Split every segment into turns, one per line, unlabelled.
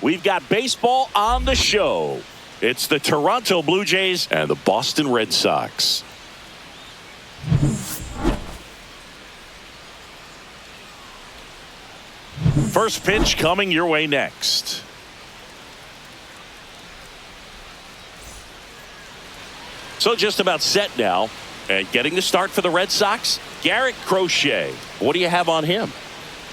We've got baseball on the show. It's the Toronto Blue Jays and the Boston Red Sox. First pitch coming your way next. So just about set now. And getting the start for the Red Sox, Garrett Crochet. What do you have on him?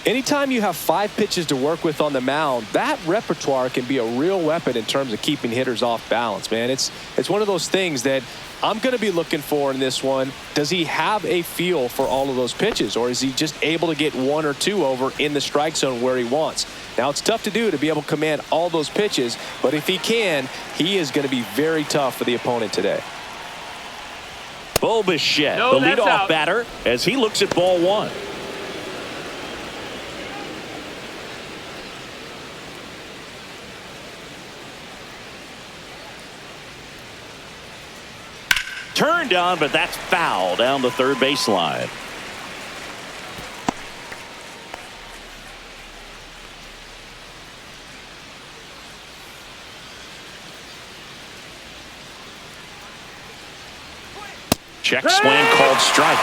Anytime you have 5 pitches to work with on the mound, that repertoire can be a real weapon in terms of keeping hitters off balance, man. It's one of those things that I'm going to be looking for in this one. Does he have a feel for all of those pitches, or is he just able to get 1 or 2 over in the strike zone where he wants? Now, it's tough to do to be able to command all those pitches, but if he can, he is going to be very tough for the opponent today.
Bo Bichette, the leadoff batter, as he looks at ball 1. Turned on, but that's foul down the third baseline. Check swing called strike.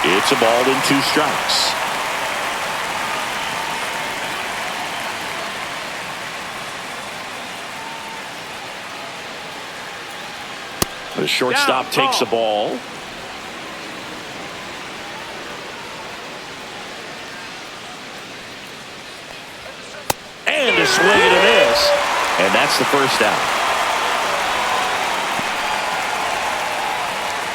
It's a ball in 2 strikes. The shortstop takes the ball. And a swing and a miss. And that's the first out.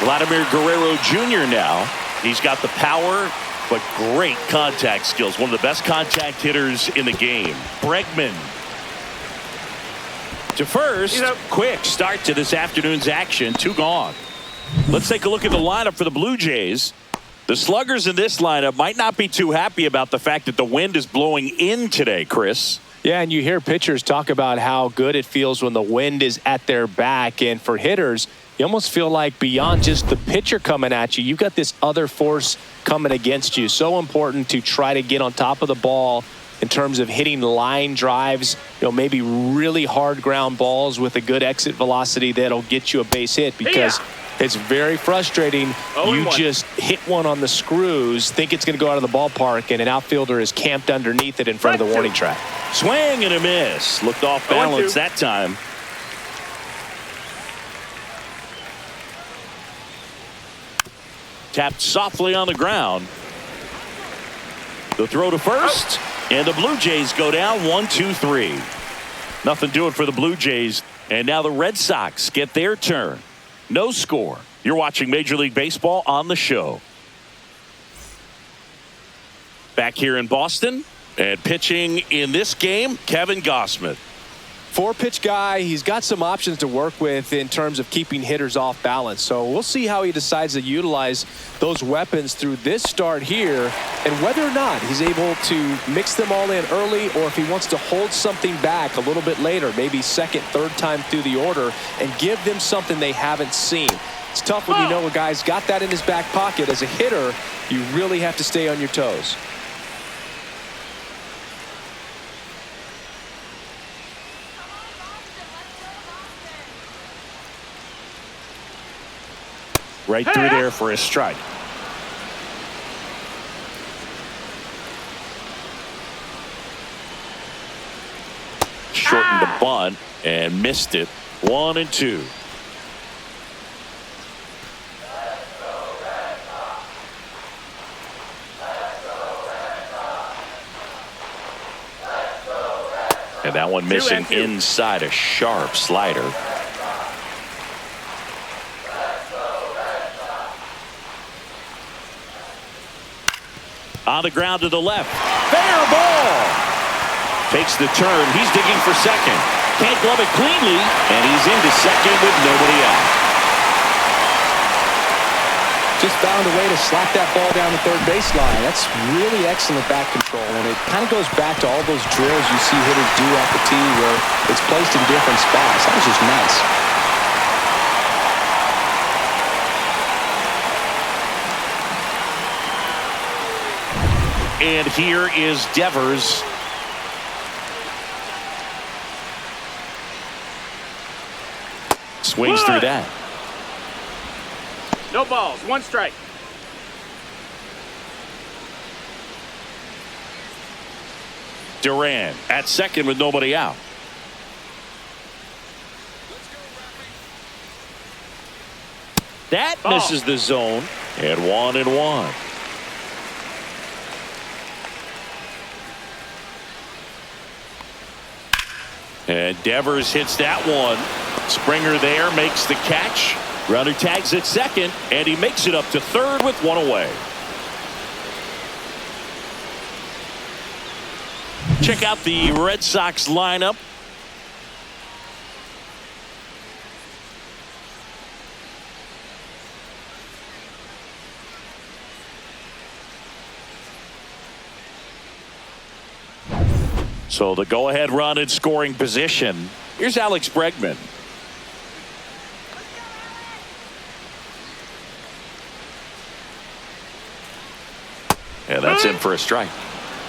Vladimir Guerrero Jr. now. He's got the power, but great contact skills. One of the best contact hitters in the game. Bregman to first. Quick start to this afternoon's action. 2 gone. Let's take a look at the lineup for the Blue Jays. The sluggers in this lineup might not be too happy about the fact that the wind is blowing in today, Chris.
Yeah, and you hear pitchers talk about how good it feels when the wind is at their back. And for hitters, you almost feel like beyond just the pitcher coming at you, you've got this other force coming against you. So important to try to get on top of the ball in terms of hitting line drives, maybe really hard ground balls with a good exit velocity that'll get you a base hit, because it's very frustrating. You just hit one on the screws, think it's going to go out of the ballpark, and an outfielder is camped underneath it in front of the warning track.
Swing and a miss. Looked off balance that time. Tapped softly on the ground. The throw to first. And the Blue Jays go down 1-2-3. Nothing doing for the Blue Jays. And now the Red Sox get their turn. No score. You're watching Major League Baseball on the show. Back here in Boston. And pitching in this game, Kevin Gausman.
4-pitch guy. He's got some options to work with in terms of keeping hitters off balance. So we'll see how he decides to utilize those weapons through this start here, and whether or not he's able to mix them all in early, or if he wants to hold something back a little bit later, maybe second, third time through the order, and give them something they haven't seen. It's tough when you know a guy's got that in his back pocket. As a hitter, you really have to stay on your toes.
Right through there for a strike. Shortened the bunt and missed it. 1-2. And that one missing inside, a sharp slider. On the ground to the left. Fair ball. Takes the turn. He's digging for second. Can't glove it cleanly. And he's into second with nobody out.
Just found a way to slap that ball down the third baseline. That's really excellent bat control. And it kind of goes back to all those drills you see hitters do at the tee where it's placed in different spots. That was just nice.
And here is Devers. Swings through that.
No balls, 1 strike.
Duran at second with nobody out. That
Ball.
misses the zone. And 1-1. And Devers hits that one. Springer there makes the catch. Runner tags at second, and he makes it up to third with 1 away. Check out the Red Sox lineup. So the go-ahead run in scoring position. Here's Alex Bregman. And that's in for a strike.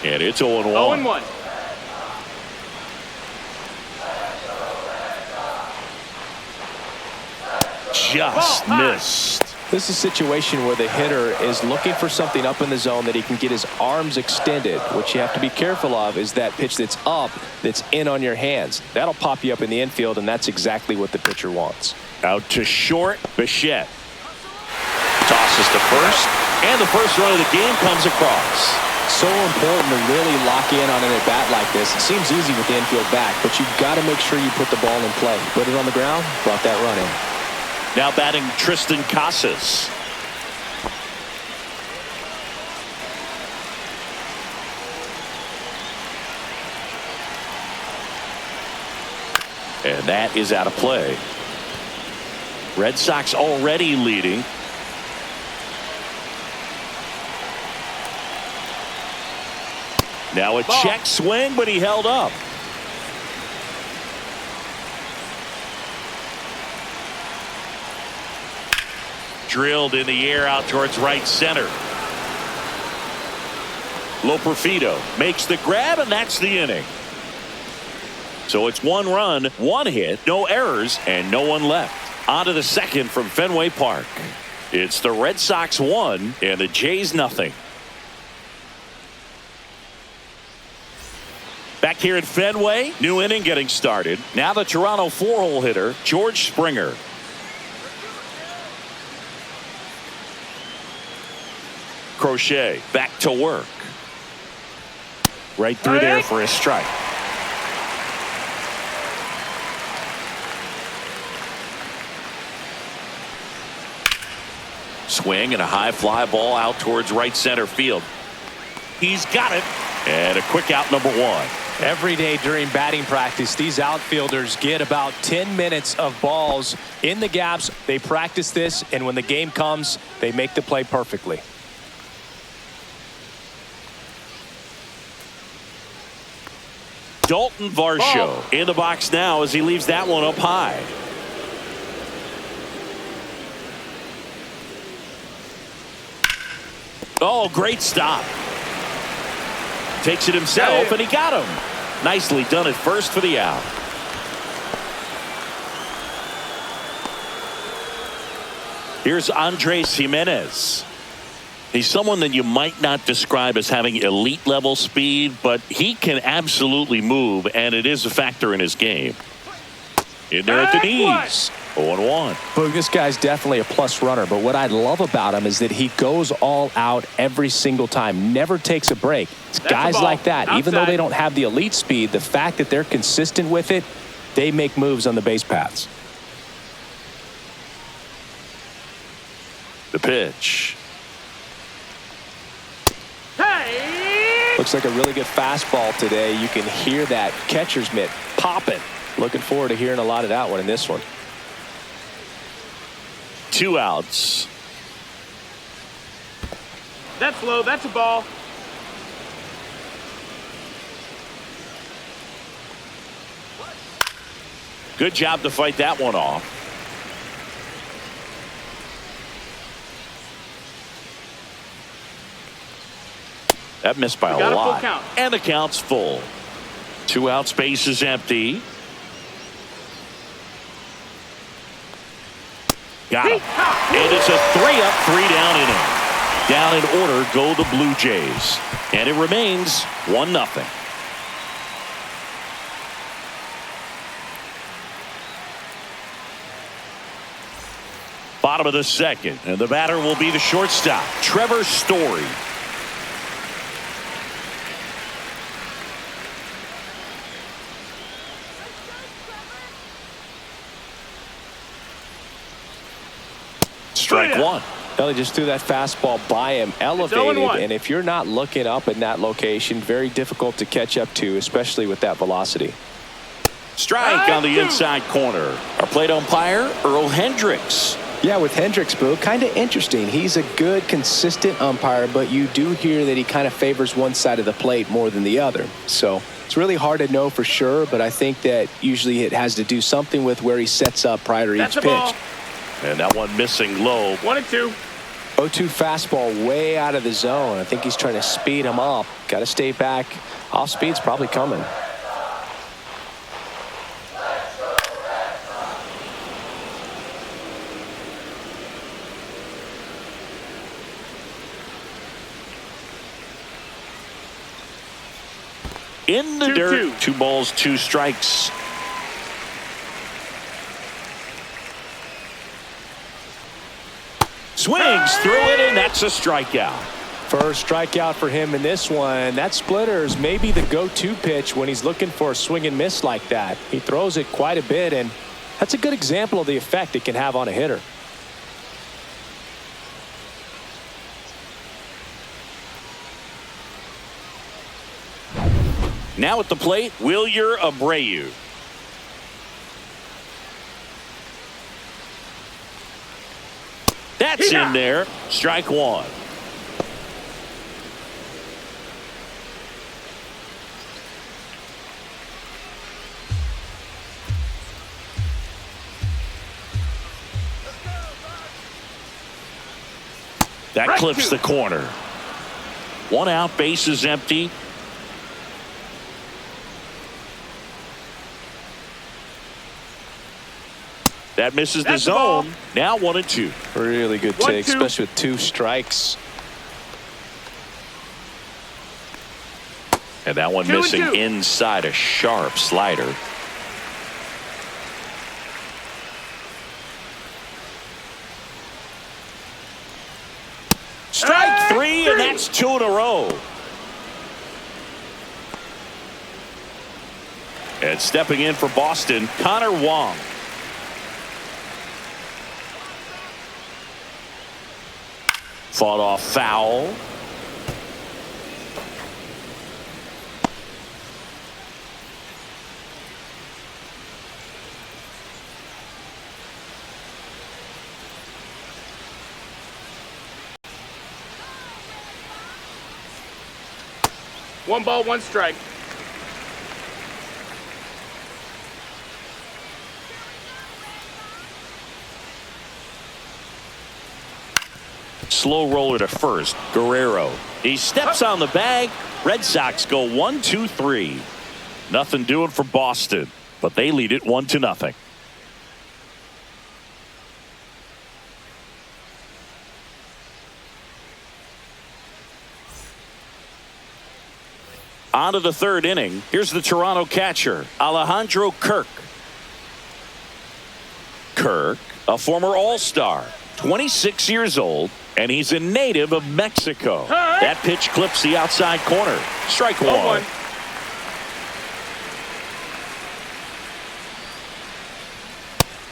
And it's 0-1.
0-1.
Just missed.
This is a situation where the hitter is looking for something up in the zone that he can get his arms extended. What you have to be careful of is that pitch that's up, that's in on your hands. That'll pop you up in the infield, and that's exactly what the pitcher wants.
Out to short, Bichette. Tosses to first, and the first run of the game comes across.
So important to really lock in on an at-bat like this. It seems easy with the infield back, but you've got to make sure you put the ball in play. Put it on the ground, brought that run in.
Now batting Tristan Casas. And that is out of play. Red Sox already leading. Now a check swing, but he held up. Drilled in the air out towards right center. Loperfido makes the grab, and that's the inning. So it's 1 run, 1 hit, no errors, and no one left. On to the second from Fenway Park. It's the Red Sox 1 and the Jays nothing. Back here at Fenway, new inning getting started. Now the Toronto 4-hole hitter, George Springer. Crochet back to work. Right through there for a strike. Swing and a high fly ball out towards right center field. He's got it. And a quick out, number 1.
Every day during batting practice, these outfielders get about 10 minutes of balls in the gaps. They practice this, and when the game comes, they make the play perfectly.
Dalton Varsho in the box now as he leaves that one up high. Oh, great stop. Takes it himself, and he got him. Nicely done at first for the out. Here's Andres Jimenez. He's someone that you might not describe as having elite level speed, but he can absolutely move, and it is a factor in his game. In there at the knees. 0-1.
Boog, this guy's definitely a plus runner, but what I love about him is that he goes all out every single time, never takes a break. It's guys like that, even though they don't have the elite speed, the fact that they're consistent with it, they make moves on the base paths.
The pitch.
Looks like a really good fastball today. You can hear that catcher's mitt popping. Looking forward to hearing a lot of that one in this one.
2 outs.
That's low. That's a ball.
Good job to fight that one off. That missed by a lot. And the count's full. 2 outs, base is empty. Got him. And it's a 3-up, 3-down inning. Down in order go the Blue Jays. And it remains 1-0. Bottom of the second, and the batter will be the shortstop, Trevor Story. Strike one.
Well, he just threw that fastball by him, elevated, and if you're not looking up in that location, very difficult to catch up to, especially with that velocity.
Strike on the inside corner. Our plate umpire, Earl Hendricks.
Yeah, with Hendricks, Boo, kind of interesting. He's a good, consistent umpire, but you do hear that he kind of favors one side of the plate more than the other. So it's really hard to know for sure, but I think that usually it has to do something with where he sets up prior to each pitch.
Ball.
And that one missing low.
1-2.
0-2 fastball way out of the zone. I think he's trying to speed him up. Got to stay back. Off speed's probably coming.
In the dirt. 2 balls, 2 strikes. Swings through it, and that's a strikeout.
First strikeout for him in this one. That splitter is maybe the go-to pitch when he's looking for a swing and miss like that. He throws it quite a bit, and that's a good example of the effect it can have on a hitter.
Now at the plate, Wilyer Abreu. That's in there. Strike one. That clips the corner. 1 out, base is empty. That misses the zone. Now 1-2.
Really good take, especially with 2 strikes.
And that one missing inside, a sharp slider. Strike 3, and that's 2 in a row. And stepping in for Boston, Connor Wong. Fought off foul.
One ball, 1 strike.
Slow roller to first, Guerrero. He steps on the bag. Red Sox go 1-2-3. Nothing doing for Boston, but they lead it 1-0. On to the 3rd inning. Here's the Toronto catcher, Alejandro Kirk. Kirk, a former All-Star, 26 years old, and he's a native of Mexico. That pitch clips the outside corner. Strike 1.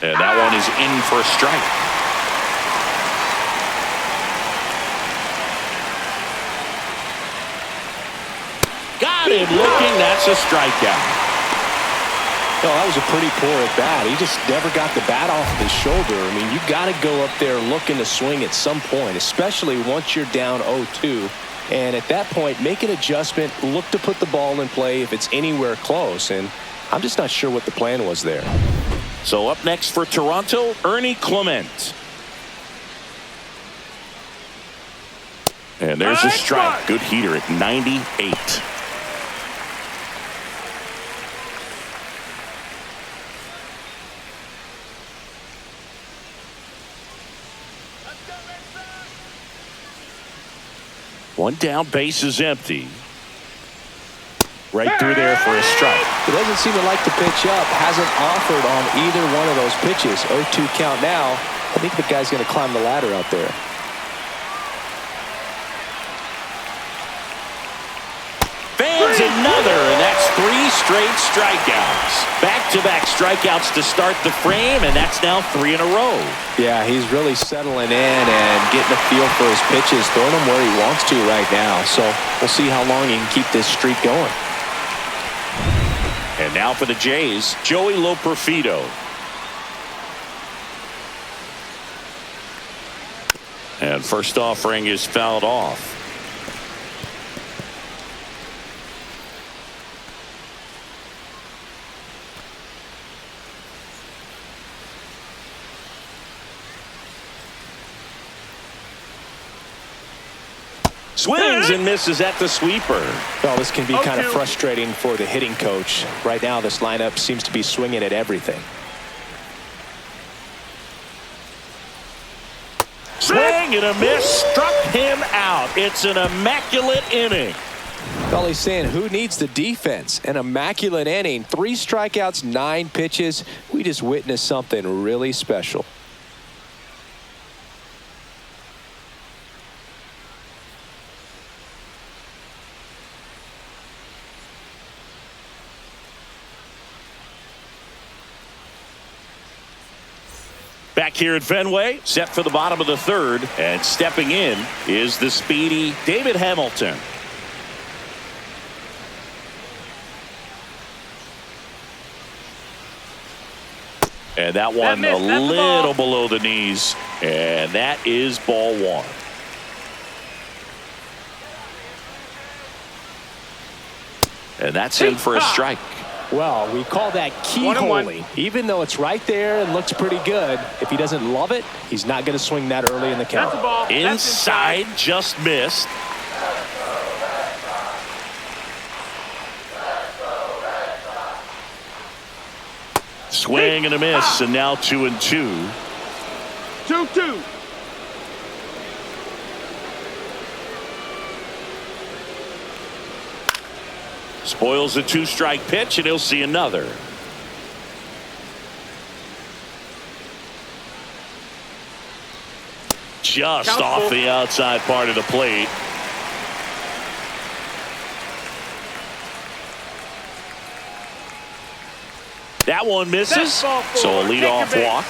And that one is in for a strike. Got him looking. That's a strikeout.
No, that was a pretty poor at bat. He just never got the bat off of his shoulder. I mean, you got to go up there looking to swing at some point, especially once you're down 0-2. And at that point, make an adjustment, look to put the ball in play if it's anywhere close. And I'm just not sure what the plan was there.
So up next for Toronto, Ernie Clement. And there's a strike. Good heater at 98. One down, base is empty. Right through there for a strike.
He doesn't seem to like the pitch up. Hasn't offered on either one of those pitches. 0-2 count now. I think the guy's going to climb the ladder out there.
Fans another, and that's 3 straight strikeouts. Back-to-back strikeouts to start the frame, and that's now 3 in a row.
Yeah, he's really settling in and getting a feel for his pitches, throwing them where he wants to right now. So we'll see how long he can keep this streak going.
And now for the Jays, Joey Loperfido. And first offering is fouled off. Swings and misses at the sweeper.
Well, this can be kind of frustrating for the hitting coach. Right now, this lineup seems to be swinging at everything.
Swing and a miss, struck him out. It's an immaculate inning.
Well, he's saying who needs the defense? An immaculate inning. 3 strikeouts, 9 pitches. We just witnessed something really special.
Back here at Fenway, set for the bottom of the 3rd, and stepping in is the speedy David Hamilton. And that one a little below the knees, and that is ball 1. And that's in for a strike.
Well, we call that keyholing. Even though it's right there and looks pretty good, if he doesn't love it, he's not going to swing that early in the count.
That's a ball.
Inside, just missed. Swing and a miss, and now 2-2.
2-2.
Spoils a 2-strike pitch, and he'll see another. Just off the outside part of the plate. That one misses, so a leadoff walk.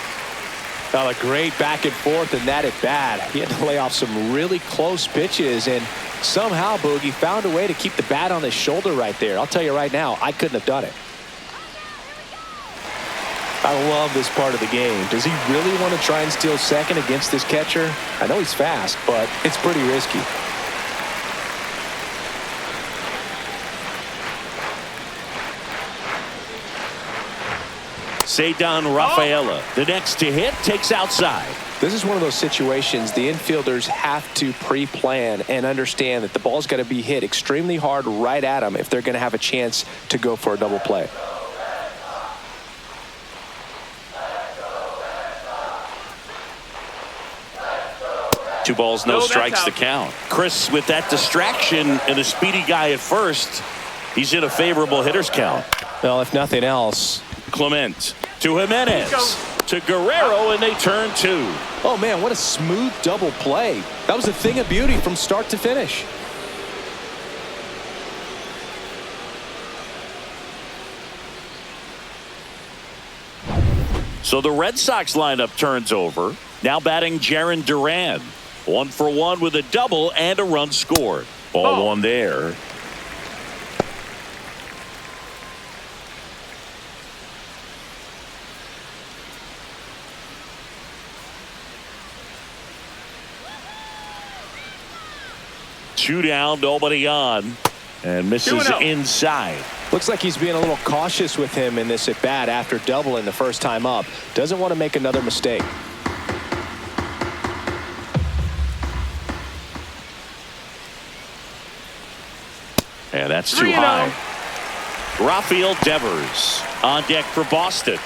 Well, a great back and forth in that at bat. He had to lay off some really close pitches, and somehow Boogie found a way to keep the bat on his shoulder right there. I'll tell you right now, I couldn't have done it. I love this part of the game. Does he really want to try and steal second against this catcher? I know he's fast, but it's pretty risky.
Ceddanne Rafaela, the next to hit, takes outside.
This is one of those situations the infielders have to pre-plan and understand that the ball's got to be hit extremely hard right at them if they're going to have a chance to go for a double play.
Two balls, no strikes to count. Chris, with that distraction and a speedy guy at first, he's in a favorable hitter's count.
Well, if nothing else.
Clement to Jimenez to Guerrero, and they turn 2.
Oh, man, what a smooth double play. That was a thing of beauty from start to finish.
So the Red Sox lineup turns over. Now batting Jarren Duran. 1 for 1 with a double and a run scored. Ball 1 there. Two down, nobody on, and misses inside.
Looks like he's being a little cautious with him in this at bat after doubling the first time up. Doesn't want to make another mistake.
And that's too high. Rafael Devers on deck for Boston.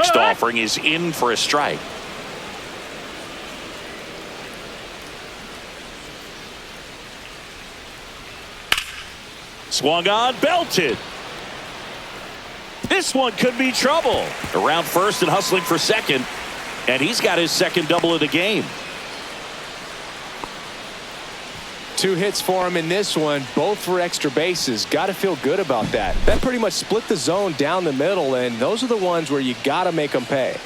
next offering is in for a strike. Swung on, belted. This one could be trouble. Around first and hustling for second. And he's got his second double of the game.
2 hits for him in this one, both for extra bases. Got to feel good about that. That pretty much split the zone down the middle, and those are the ones where you got to make them pay.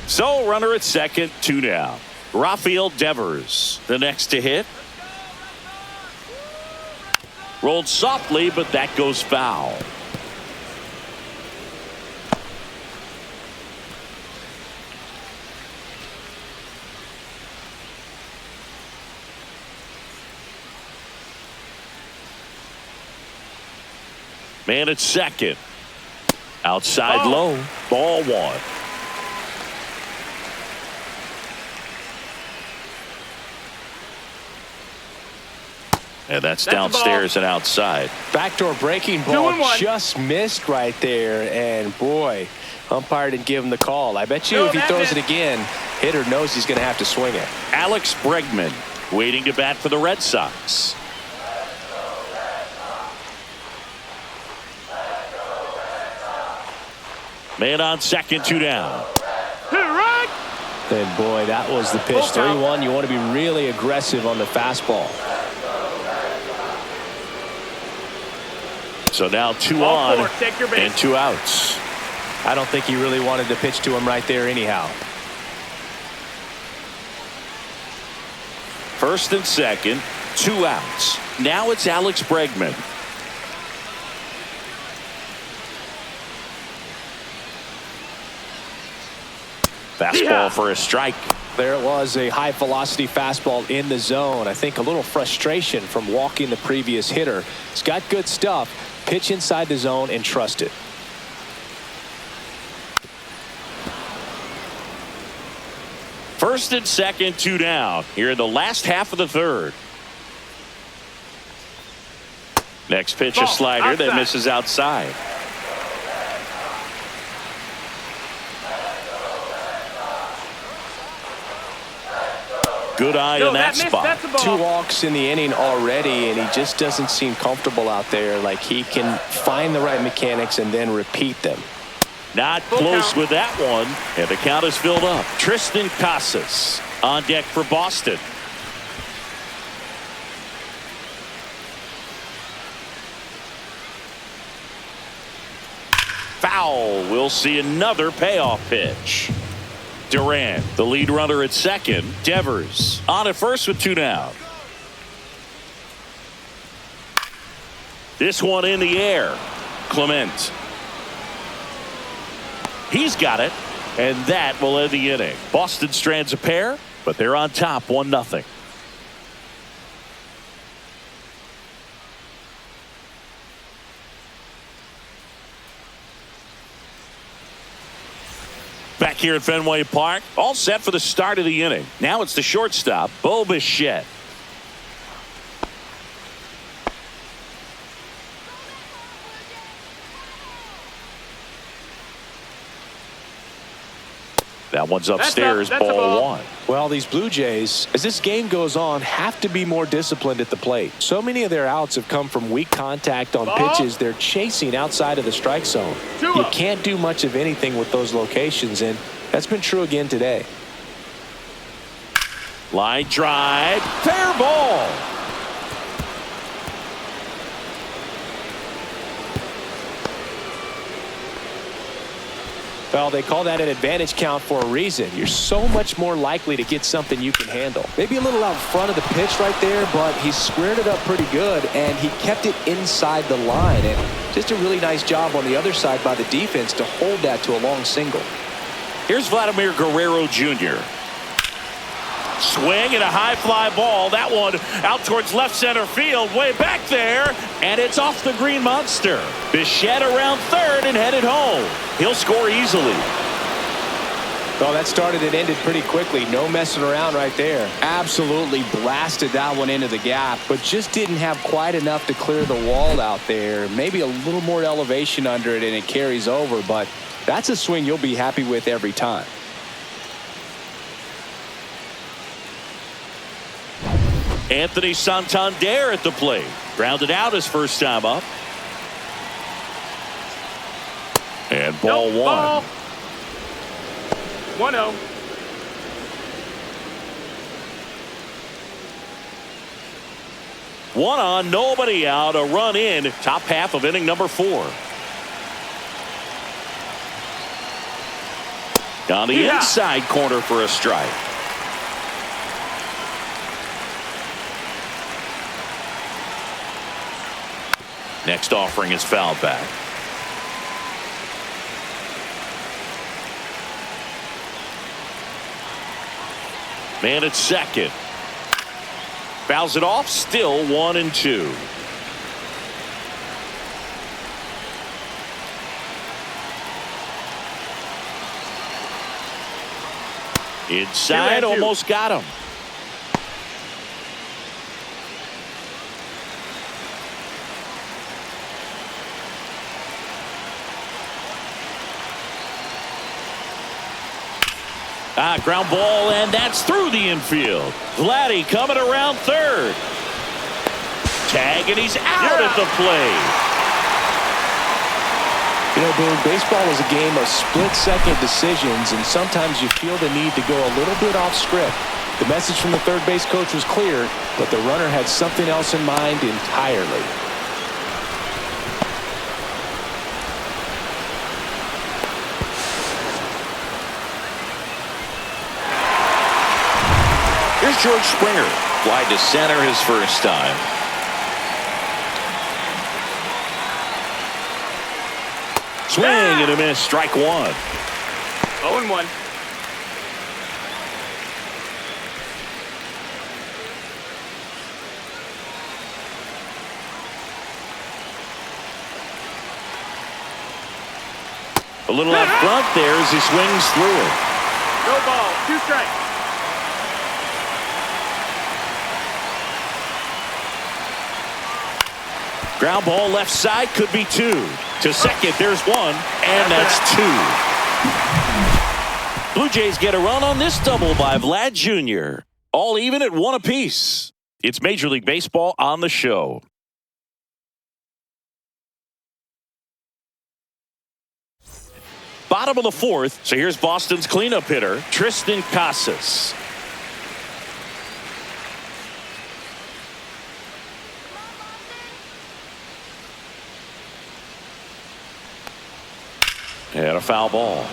So runner at second, 2 down. Rafael Devers, the next to hit. Rolled softly, but that goes foul. Man at second. Outside low. Ball 1. And that's downstairs and outside.
Backdoor breaking ball just missed right there. And boy, umpire didn't give him the call. I bet you if he throws it again, hitter knows he's going to have to swing it.
Alex Bregman waiting to bat for the Red Sox. Man on second, 2 down.
And boy, that was the pitch. 3-1. You want to be really aggressive on the fastball.
So now 2 on and 2 outs.
I don't think he really wanted to pitch to him right there anyhow.
First and second, 2 outs. Now it's Alex Bregman. Fastball for a strike.
There it was, a high velocity fastball in the zone. I think a little frustration from walking the previous hitter. He's got good stuff. Pitch inside the zone and trust it.
First and second, 2 down here in the last half of the third. Next pitch, a slider that misses outside. Good eye in that spot.
2 walks in the inning already, and he just doesn't seem comfortable out there. Like he can find the right mechanics and then repeat them.
Not close with that one, and the count is filled up. Tristan Casas on deck for Boston. Foul. We'll see another payoff pitch. Durant, the lead runner at second. Devers on at first with 2 down. This one in the air. Clement. He's got it, and that will end the inning. Boston strands a pair, but they're on top 1-0. Back here at Fenway Park, all set for the start of the inning. Now it's the shortstop, Bo Bichette. That one's upstairs, ball 1.
Well, these Blue Jays, as this game goes on, have to be more disciplined at the plate. So many of their outs have come from weak contact on pitches they're chasing outside of the strike zone. You can't do much of anything with those locations, and that's been true again today.
Line drive, fair ball.
Well, they call that an advantage count for a reason. You're so much more likely to get something you can handle. Maybe a little out front of the pitch right there, but he squared it up pretty good, and he kept it inside the line. And just a really nice job on the other side by the defense to hold that to a long single.
Here's Vladimir Guerrero Jr. Swing and a high fly ball. That one out towards left center field, way back there, and it's off the green monster. Bichette around third and headed home. He'll score easily.
Well, that started and ended pretty quickly. No messing around right there.
Absolutely blasted that one into the gap, but just didn't have quite enough to clear the wall out there. Maybe a little more elevation under it and it carries over, but that's a swing you'll be happy with every time.
Anthony Santander at the plate. Grounded out his first time up. And ball
Nope,
one.
ball. 1-0.
One on, nobody out, a run in. Top half of inning number 4. On the
Yeah.
inside corner for a strike. Next offering is fouled back. Man at second. Fouls it off, still 1-2. Inside,
2-2.
almost got him. Ground ball, and that's through the infield. Vladdy coming around third. Tag, and he's out at the plate.
You know, Boone, baseball is a game of split-second decisions, and sometimes you feel the need to go a little bit off script. The message from the third base coach was clear, but the runner had something else in mind entirely.
Here's George Springer. Wide to center his first time. Swing and a miss. Strike one.
0-1.
A little up front there as he swings through it.
No ball. 2 strikes.
Ground ball left side, could be 2. To second, there's 1, and that's 2. Blue Jays get a run on this double by Vlad Jr. All even at 1 apiece. It's Major League Baseball on the show. Bottom of the 4th, so here's Boston's cleanup hitter, Tristan Casas. And a foul ball.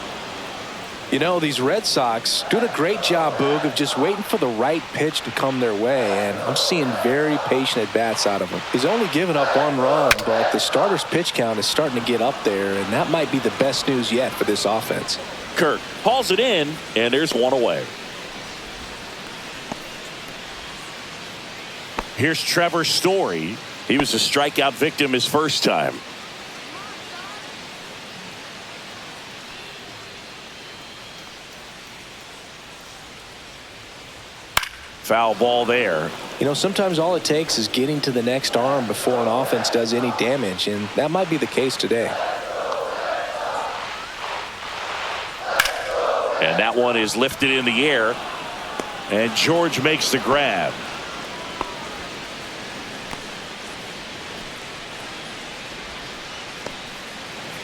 You know, these Red Sox doing a great job, Boog, of just waiting for the right pitch to come their way, and I'm seeing very patient at-bats out of him. He's only given up 1 run, but the starter's pitch count is starting to get up there, and that might be the best news yet for this offense.
Kirk hauls it in, and there's 1 away. Here's Trevor Story. He was a strikeout victim his first time. Foul ball there.
You know, sometimes all it takes is getting to the next arm before an offense does any damage, and that might be the case today.
And that one is lifted in the air, and George makes the grab.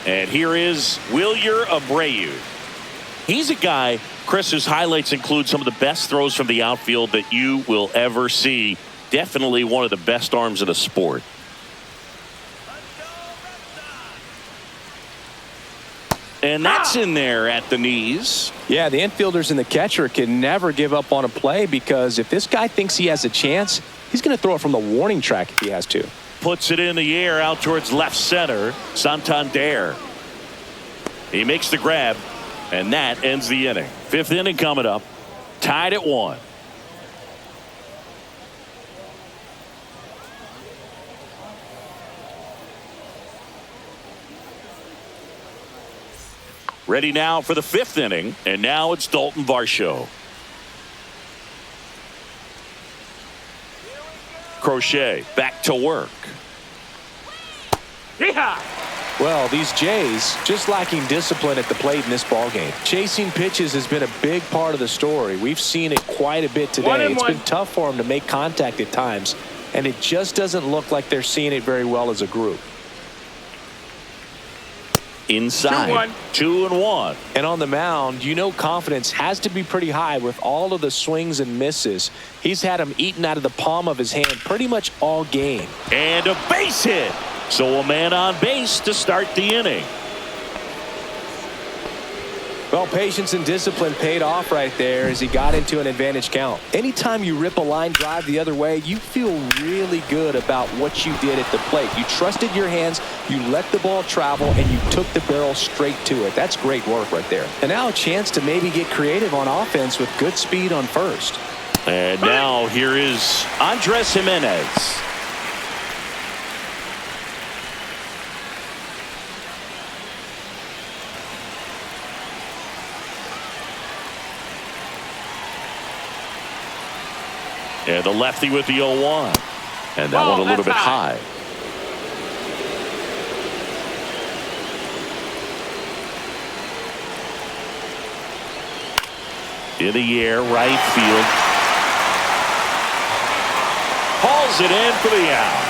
And here is Wilyer Abreu. He's a guy, Chris, whose highlights include some of the best throws from the outfield that you will ever see. Definitely one of the best arms in the sport. And that's in there at the knees.
Yeah, the infielders and the catcher can never give up on a play, because if this guy thinks he has a chance, he's going to throw it from the warning track if he has to.
Puts it in the air out towards left center. Santander. He makes the grab, and that ends the inning. 5th inning coming up. Tied at 1. Ready now for the 5th inning, and now it's Dalton Varsho. Crochet back to work.
Yeehaw!
Well, these Jays just lacking discipline at the plate in this ballgame. Chasing pitches has been a big part of the story. We've seen it quite a bit today. It's been tough for them to make contact at times, and it just doesn't look like they're seeing it very well as a group.
Inside, 2-1.
And on the mound, you know confidence has to be pretty high with all of the swings and misses. He's had them eaten out of the palm of his hand pretty much all game.
And a base hit. So a man on base to start the inning.
Well, patience and discipline paid off right there as he got into an advantage count. Anytime you rip a line drive the other way, you feel really good about what you did at the plate. You trusted your hands, you let the ball travel, and you took the barrel straight to it. That's great work right there. And now a chance to maybe get creative on offense with good speed on first.
And now here is Andres Jimenez. And the lefty with the 0-1. And that one a little bit high. In the air, right field. Hauls it in for the out.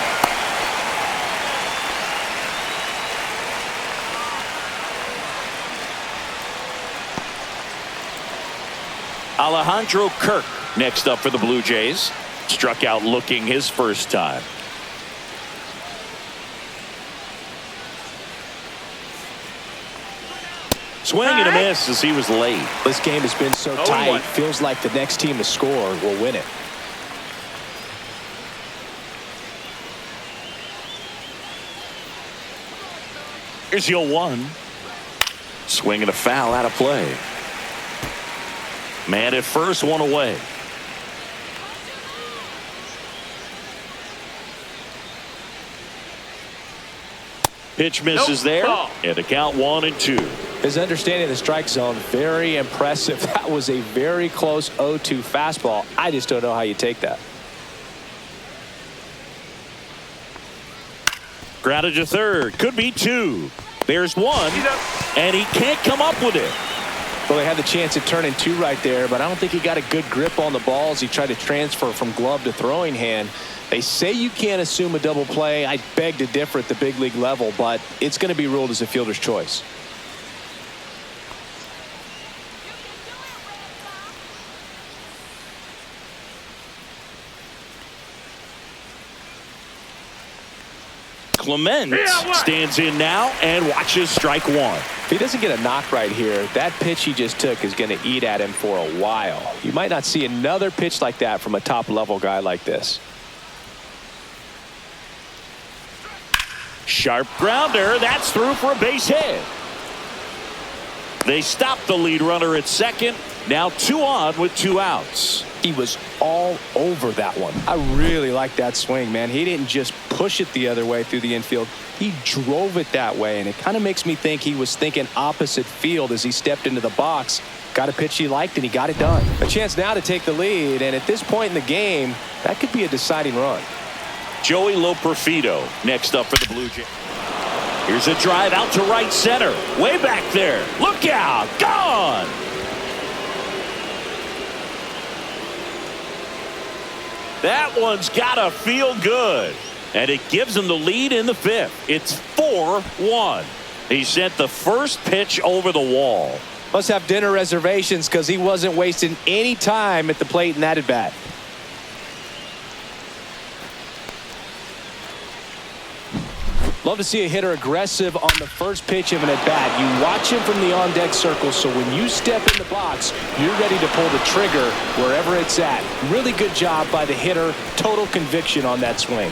Alejandro Kirk next up for the Blue Jays. Struck out looking his first time. Swing and a miss as he was late.
This game has been so tight. Feels like the next team to score will win it.
Here's the 0-1. Swing and a foul out of play. Man at first, one away. Pitch misses there, and the count 1-2.
His understanding of the strike zone, very impressive. That was a very close 0-2 fastball. I just don't know how you take that.
Grounded to third. Could be 2. There's 1, and he can't come up with it.
Well, they had the chance at turning 2 right there, but I don't think he got a good grip on the ball as he tried to transfer from glove to throwing hand. They say you can't assume a double play. I beg to differ at the big league level, but it's going to be ruled as a fielder's choice.
Clement stands in now and watches strike 1.
If he doesn't get a knock right here, that pitch he just took is going to eat at him for a while. You might not see another pitch like that from a top-level guy like this.
Sharp grounder. That's through for a base hit. They stop the lead runner at second. Now 2 on with 2 outs.
He was all over that one. I really like that swing, man. He didn't just push it the other way through the infield. He drove it that way, and it kind of makes me think he was thinking opposite field as he stepped into the box. Got a pitch he liked, and he got it done. A chance now to take the lead, and at this point in the game, that could be a deciding run.
Joey Loperfido next up for the Blue Jays. Here's a drive out to right center. Way back there. Look out. Gone. That one's got to feel good. And it gives him the lead in the 5th. It's 4-1. He sent the first pitch over the wall.
Must have dinner reservations because he wasn't wasting any time at the plate in that at bat. Love to see a hitter aggressive on the first pitch of an at-bat. You watch him from the on-deck circle, so when you step in the box, you're ready to pull the trigger wherever it's at. Really good job by the hitter. Total conviction on that swing.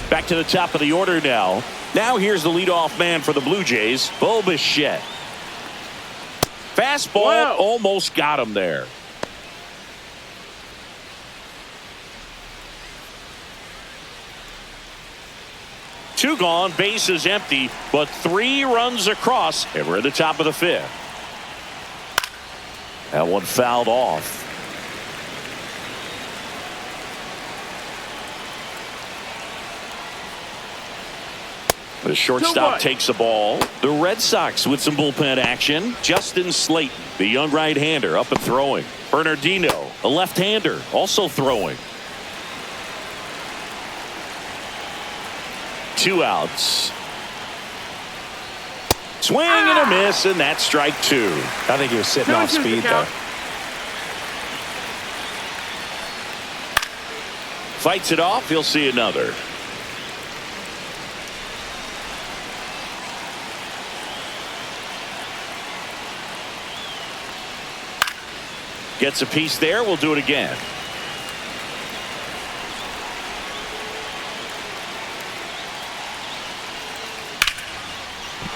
Back to the top of the order now. Now here's the leadoff man for the Blue Jays, Bo Bichette. Fastball almost got him there. 2 gone, base is empty, but 3 runs across, and we're at the top of the 5th. That one fouled off. The shortstop takes the ball. The Red Sox with some bullpen action. Justin Slayton, the young right-hander, up and throwing. Bernardino, a left-hander, also throwing. 2 outs. Swing and a miss, and that's strike 2.
I think he was sitting off speed there.
Fights it off. He'll see another. Gets a piece there. We'll do it again.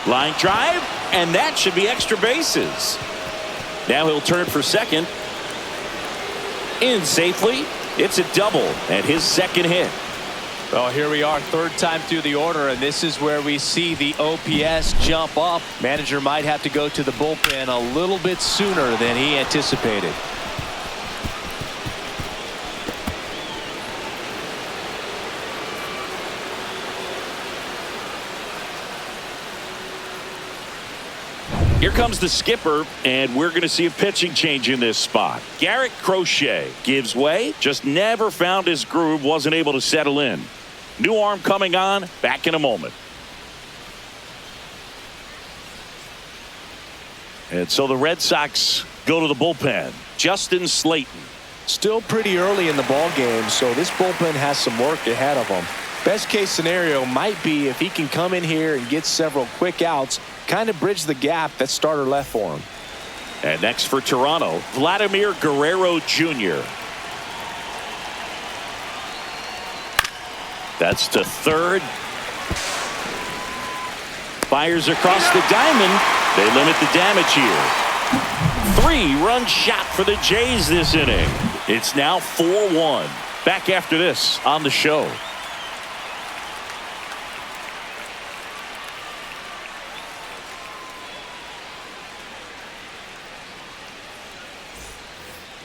Line drive, and that should be extra bases. Now he'll turn for second. In safely. It's a double and his second hit.
Well, here we are, 3rd time through the order, and this is where we see the OPS jump up. Manager might have to go to the bullpen a little bit sooner than he anticipated.
Here comes the skipper, and we're going to see a pitching change in this spot. Garrett Crochet gives way, just never found his groove, wasn't able to settle in. New arm coming on, back in a moment. And so the Red Sox go to the bullpen. Justin Slayton.
Still pretty early in the ball game, so this bullpen has some work ahead of him. Best case scenario might be if he can come in here and get several quick outs, kind of bridge the gap that starter left for him.
And next for Toronto, Vladimir Guerrero Jr. That's to third. Fires across the diamond. They limit the damage here. 3-run shot for the Jays this inning. It's now 4-1. Back after this on the show.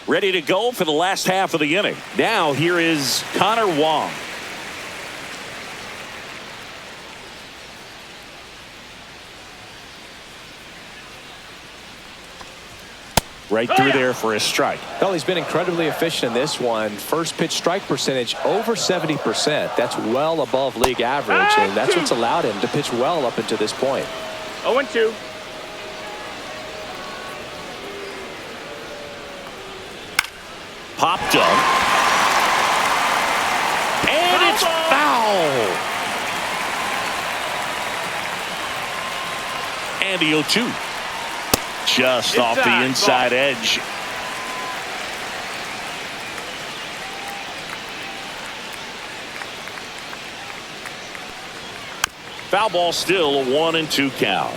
Ready to go for the last half of the inning. Now here is Connor Wong. Right through there for a strike.
Well, he's been incredibly efficient in this one. First pitch strike percentage over 70%. That's well above league average, and that's what's allowed him to pitch well up until this point.
0-2.
Popped up. And it's foul. And the 0-2. Just off the inside edge. Foul ball, still a 1-2 count.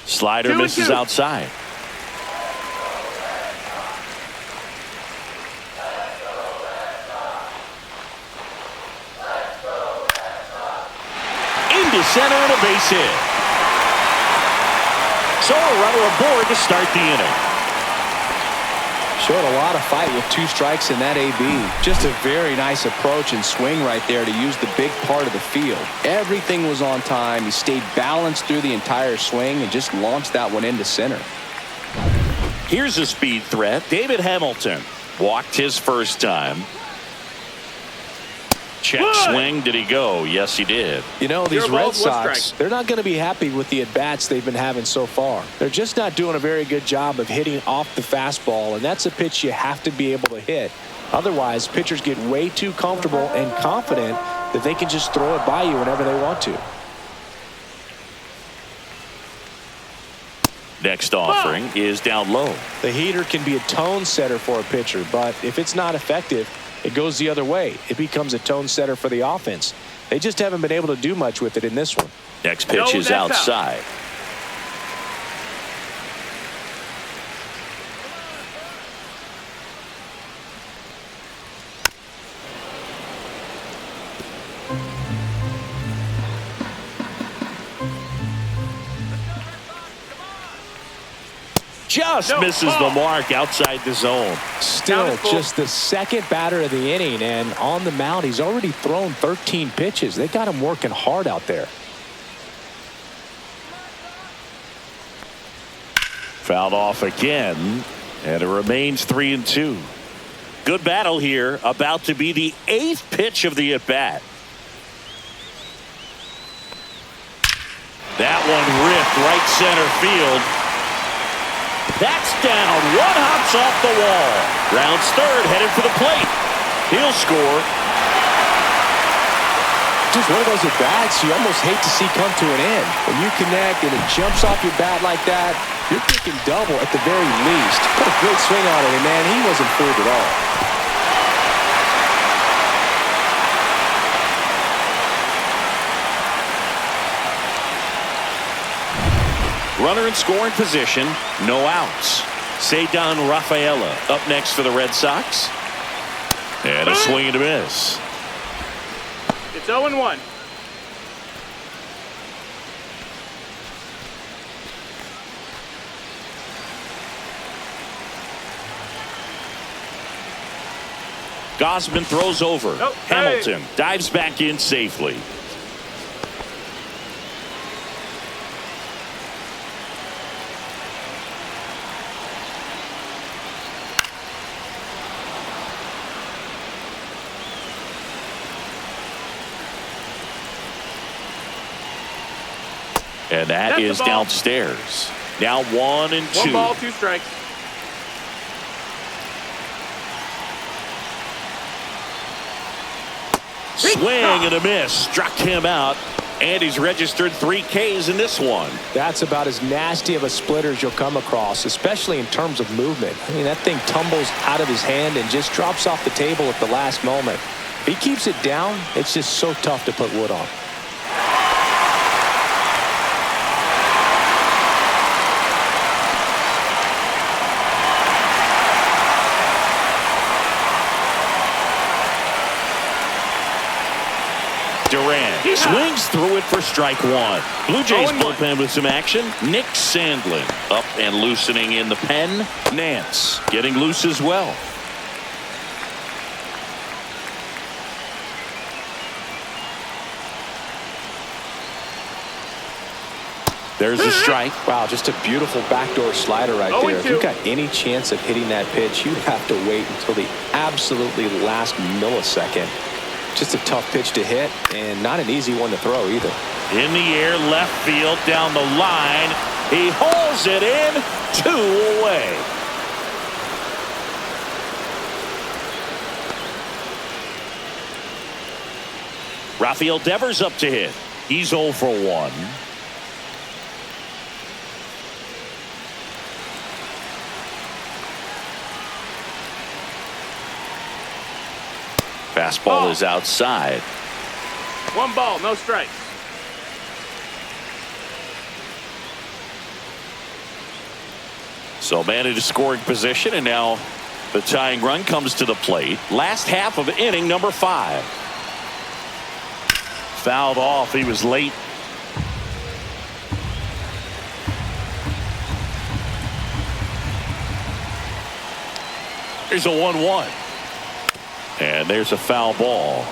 Slider misses outside. Into center and a base hit. So a runner aboard to start the inning.
Showed a lot of fight with 2 strikes in that AB. Just a very nice approach and swing right there to use the big part of the field. Everything was on time. He stayed balanced through the entire swing and just launched that one into center.
Here's a speed threat. David Hamilton walked his first time. Check swing. Did he go? Yes, he did.
You know, these Red Sox, they're not going to be happy with the at-bats they've been having so far. They're just not doing a very good job of hitting off the fastball, and that's a pitch you have to be able to hit. Otherwise, pitchers get way too comfortable and confident that they can just throw it by you whenever they want to.
Next offering is down low.
The heater can be a tone setter for a pitcher, but if it's not effective, it goes the other way. It becomes a tone setter for the offense. They just haven't been able to do much with it in this one.
Next pitch is outside. just misses the mark outside the zone.
Still just the second batter of the inning, and on the mound, he's already thrown 13 pitches. They got him working hard out there.
Fouled off again, and it remains 3-2. Good battle here, about to be the 8th pitch of the at-bat. That one ripped right center field. That's down. One hops off the wall. Rounds third, headed for the plate. He'll score.
Just one of those at-bats you almost hate to see come to an end. When you connect and it jumps off your bat like that, you're thinking double at the very least. Put a great swing on it, and man, he wasn't fooled at all.
Runner in scoring position, no outs. Ceddanne Rafaela up next for the Red Sox. And a swing and a miss.
It's 0-1.
Gausman throws over. Hamilton dives back in safely. And that is downstairs. Now 1-2.
1 ball, 2 strikes.
Swing and a miss. Struck him out. And he's registered 3 Ks in this one.
That's about as nasty of a splitter as you'll come across, especially in terms of movement. I mean, that thing tumbles out of his hand and just drops off the table at the last moment. If he keeps it down, it's just so tough to put wood on.
Durant swings through it for strike 1. Blue Jays bullpen with some action. Nick Sandlin up and loosening in the pen. Nance getting loose as well. There's a strike.
Wow, just a beautiful backdoor slider right there. If you've got any chance of hitting that pitch, you have to wait until the absolutely last millisecond. Just a tough pitch to hit, and not an easy one to throw either.
In the air, left field, down the line. He hauls it in, 2 away. Rafael Devers up to hit. He's 0 for 1. Fastball is outside.
1 ball, no strikes.
So man into scoring position, and now the tying run comes to the plate. Last half of inning number 5. Fouled off. He was late. Here's a 1-1. And there's a foul ball.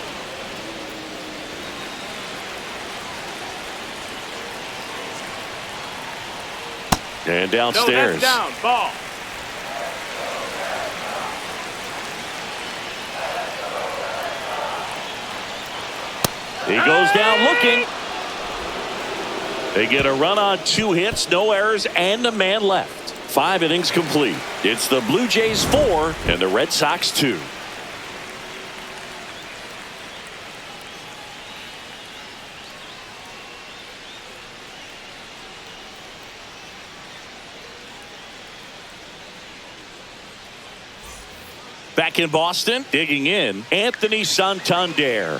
And downstairs.
No, that's down. Ball.
He goes down looking. They get a run on 2 hits, no errors, and a man left. 5 innings complete. It's the Blue Jays 4 and the Red Sox 2. Back in Boston, digging in, Anthony Santander.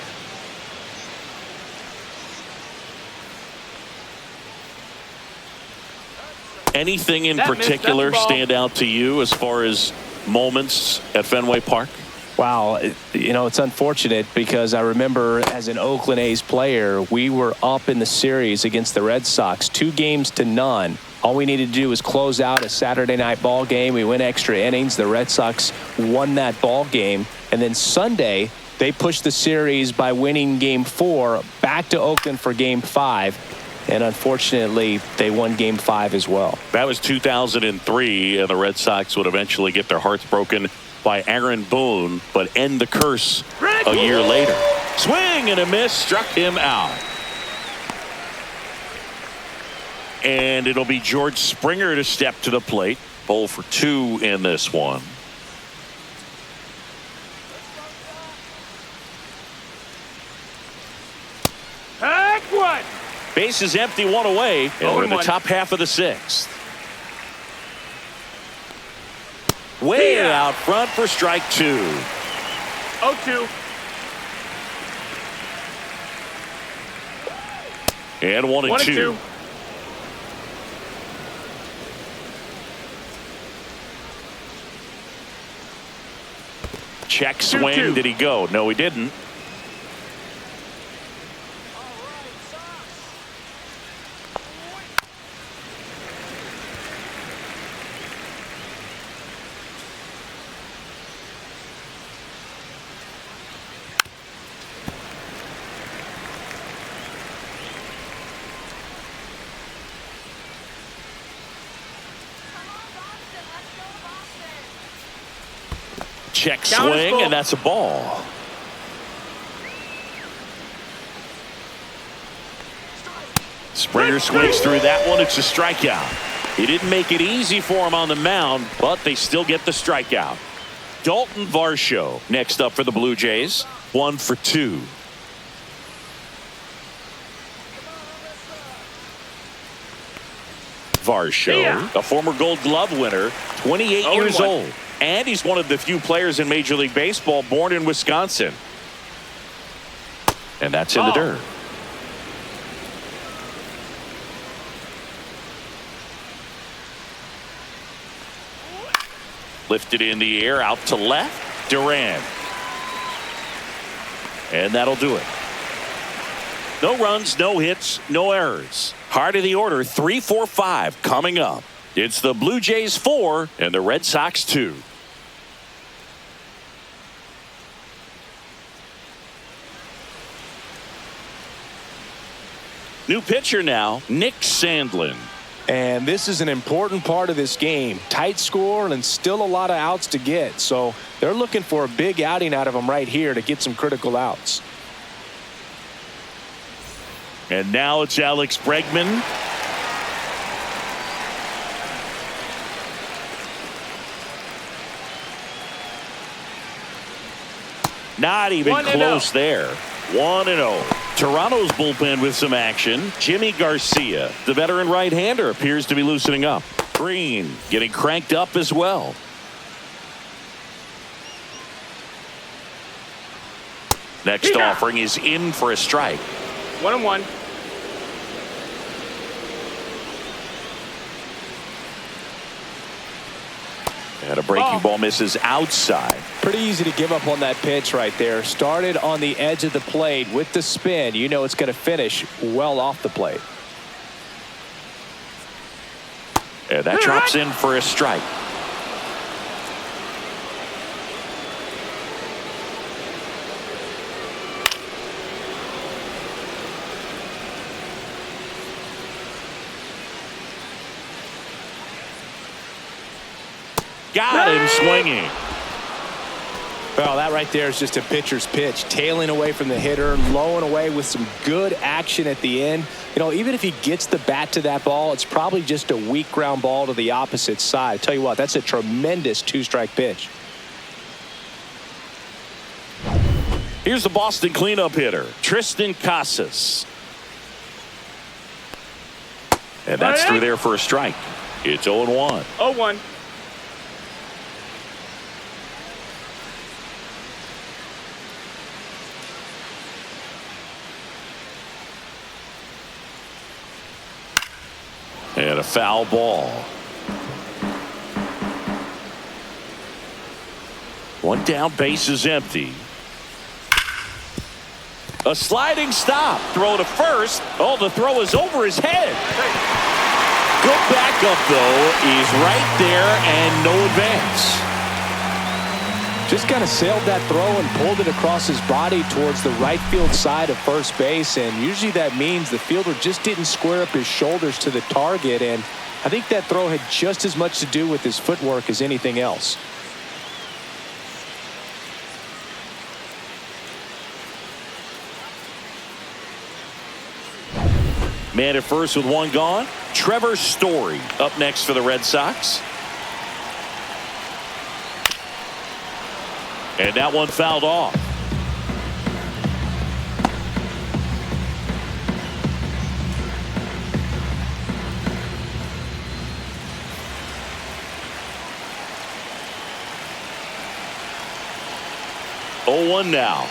Anything in particular stand out to you as far as moments at Fenway Park?
Wow, it's unfortunate because I remember as an Oakland A's player, we were up in the series against the Red Sox, 2-0. All we needed to do was close out a Saturday night ball game. We went extra innings. The Red Sox won that ball game. And then Sunday, they pushed the series by winning Game 4 back to Oakland for Game 5. And unfortunately, they won Game 5 as well.
That was 2003, and the Red Sox would eventually get their hearts broken by Aaron Boone, but end the curse a year later. Swing and a miss, struck him out. And it'll be George Springer to step to the plate. 0 for 2 in this one.
Heck one.
Base is empty, 1 away, and we're in the
0-1.
top half of the 6th. Way out front for strike 2.
0-2.
And 1 and 2. Check swing.
2-2.
Did he go? No, he didn't. Check swing, and that's a ball. Springer swings through that one. It's a strikeout. He didn't make it easy for him on the mound, but they still get the strikeout. Dalton Varsho next up for the Blue Jays. 1 for 2. Varsho, a former Gold Glove winner, 28 years old. And he's one of the few players in Major League Baseball born in Wisconsin. And that's in the dirt. Lifted in the air, out to left. Duran. And that'll do it. No runs, no hits, no errors. Heart of the order, 3, 4, 5 coming up. It's the Blue Jays 4 and the Red Sox 2. New pitcher now, Nick Sandlin.
And this is an important part of this game. Tight score and still a lot of outs to get. So they're looking for a big outing out of him right here to get some critical outs.
And now it's Alex Bregman. Not even close there. 1-0. Toronto's bullpen with some action. Jimmy Garcia, the veteran right-hander, appears to be loosening up. Green getting cranked up as well. Next offering is in for a strike.
1-1.
And a breaking ball misses outside.
Pretty easy to give up on that pitch right there. Started on the edge of the plate with the spin. You know it's going to finish well off the plate.
And that drops in for a strike. Got him swinging.
Well, that right there is just a pitcher's pitch. Tailing away from the hitter, lowing away with some good action at the end. You know, even if he gets the bat to that ball, it's probably just a weak ground ball to the opposite side. Tell you what, that's a tremendous 2-strike pitch.
Here's the Boston cleanup hitter, Tristan Casas. And that's through there for a strike. It's 0-1.
0-1.
And a foul ball. One down, base is empty. A sliding stop. Throw to first. Oh, the throw is over his head. Good backup, though. He's right there and no advance.
Just kind of sailed that throw and pulled it across his body towards the right field side of first base. And usually that means the fielder just didn't square up his shoulders to the target. And I think that throw had just as much to do with his footwork as anything else.
Man at first with one gone. Trevor Story up next for the Red Sox. And that one fouled off. Oh, 1 now.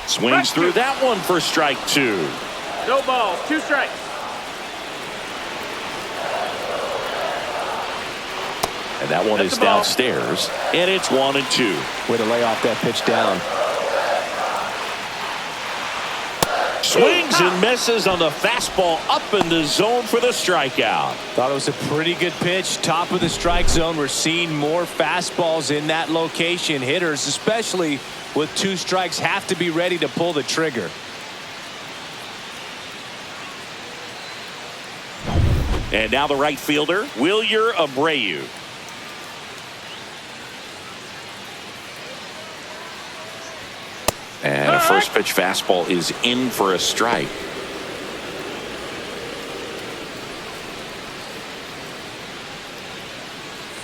Swings through that one for strike 2.
No ball. 2 strikes.
And that one is downstairs. And it's 1-2.
Way to lay off that pitch down.
Swings and misses on the fastball up in the zone for the strikeout.
Thought it was a pretty good pitch. Top of the strike zone. We're seeing more fastballs in that location. Hitters, especially with 2 strikes, have to be ready to pull the trigger.
And now the right fielder, Wilyer Abreu. And a first pitch fastball is in for a strike.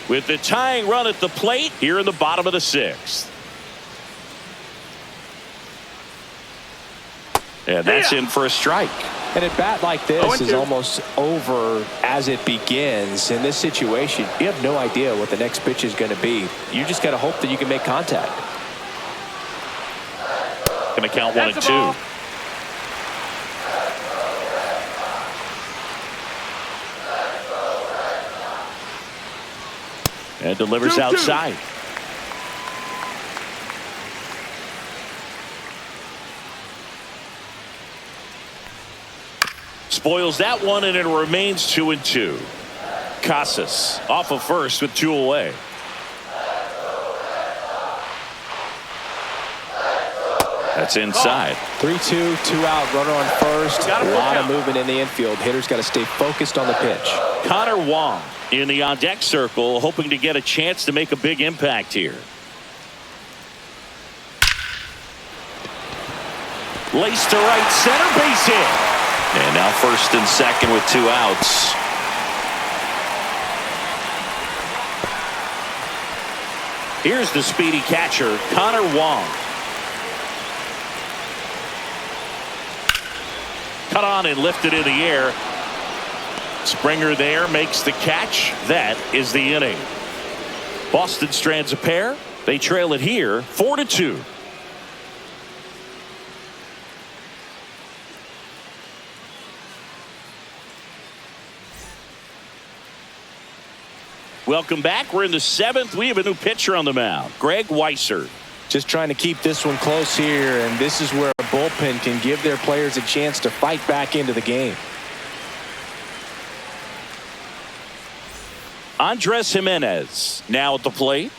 With the tying run at the plate here in the bottom of the 6th. And that's in for a strike.
And a bat like this is almost over as it begins. In this situation, you have no idea what the next pitch is going to be. You just got to hope that you can make contact.
Going to count 1-2. And delivers outside. Spoils that one, and it remains 2-2. Casas off of first with 2 away. That's inside.
3-2, 2 out, runner on first. A lot of movement in the infield. Hitters got to stay focused on the pitch.
Connor Wong in the on-deck circle, hoping to get a chance to make a big impact here. Laced to right center, base hit. And now first and second with 2 outs. Here's the speedy catcher, Connor Wong. Cut on and lifted in the air. Springer there makes the catch. That is the inning. Boston strands a pair. They trail it here 4-2. Welcome back. We're in the 7th. We have a new pitcher on the mound, Greg Weissert.
Just trying to keep this one close here, and this is where a bullpen can give their players a chance to fight back into the game.
Andres Jimenez now at the plate.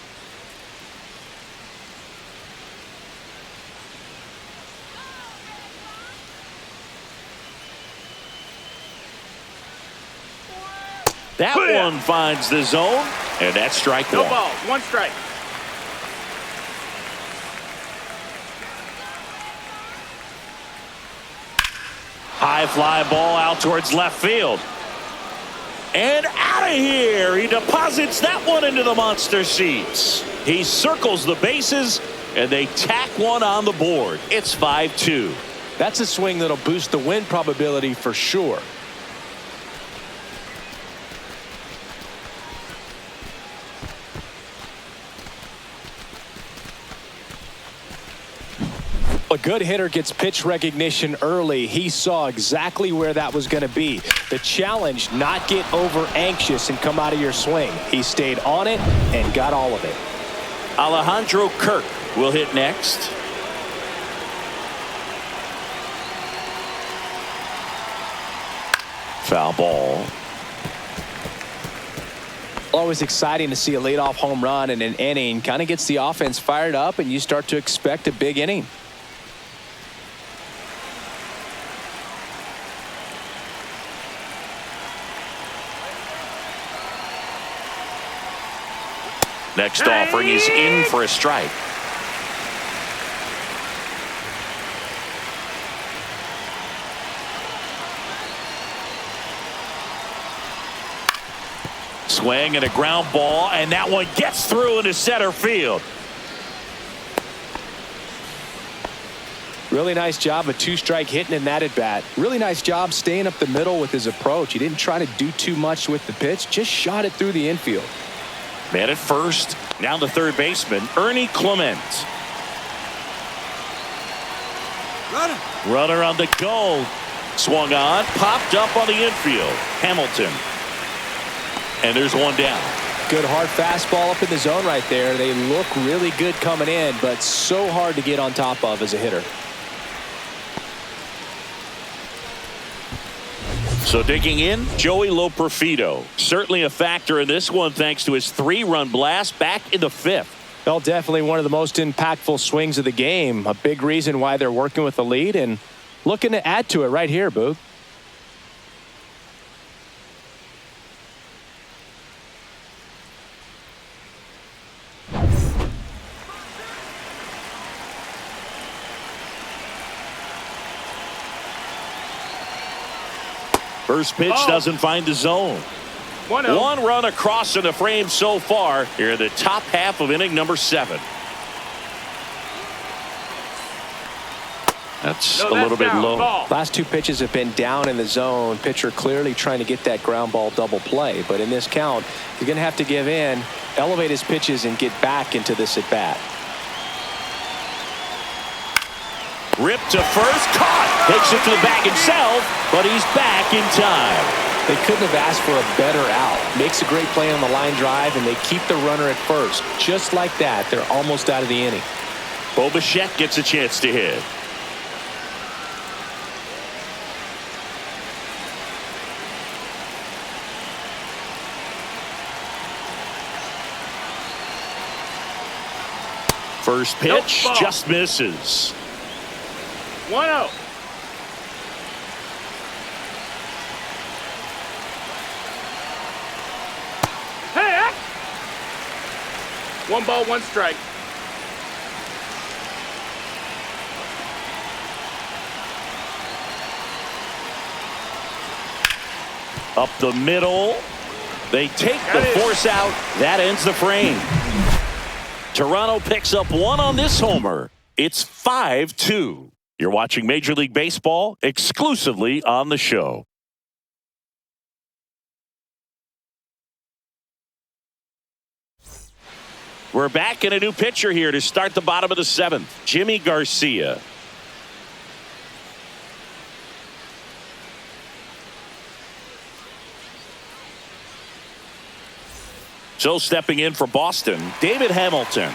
That one finds the zone, and that's strike 1.
No ball. 1 strike.
High fly ball out towards left field. And out of here. He deposits that one into the monster seats. He circles the bases, and they tack one on the board. It's 5-2.
That's a swing that'll boost the win probability for sure. A good hitter gets pitch recognition early. He saw exactly where that was going to be. The challenge, not get over anxious and come out of your swing. He stayed on it and got all of it.
Alejandro Kirk will hit next. Foul ball.
Always exciting to see a leadoff home run in an inning. Kind of gets the offense fired up, and you start to expect a big inning.
Next offering is in for a strike. Swing and a ground ball, and that one gets through into center field.
Really nice job of two-strike hitting in that at bat. Really nice job staying up the middle with his approach. He didn't try to do too much with the pitch, just shot it through the infield.
Man at first, now the third baseman, Ernie Clement. Runner on the goal. Swung on, popped up on the infield. Hamilton. And there's one down.
Good hard fastball up in the zone right there. They look really good coming in, but so hard to get on top of as a hitter.
So digging in, Joey Loperfido. Certainly a factor in this one thanks to his 3-run blast back in the 5th.
Well, definitely one of the most impactful swings of the game. A big reason why they're working with the lead and looking to add to it right here, Boog.
First pitch doesn't find the zone.
1-0.
One run across in the frame so far here in the top half of inning number 7. That's a little bit low.
Ball.
Last 2 pitches have been down in the zone. Pitcher clearly trying to get that ground ball double play. But in this count, he's going to have to give in, elevate his pitches, and get back into this at bat.
Ripped to first, caught, takes it to the back himself, but he's back in time.
They couldn't have asked for a better out. Makes a great play on the line drive, and they keep the runner at first. Just like that, they're almost out of the inning.
Bo Bichette gets a chance to hit. First pitch just misses.
1-0. Hey! 1 ball, 1 strike.
Up the middle. They take the force out. That ends the frame. Toronto picks up 1 on this homer. It's 5-2. You're watching Major League Baseball exclusively on the show. We're back in a new pitcher here to start the bottom of the 7th. Jimmy Garcia. So stepping in for Boston, David Hamilton.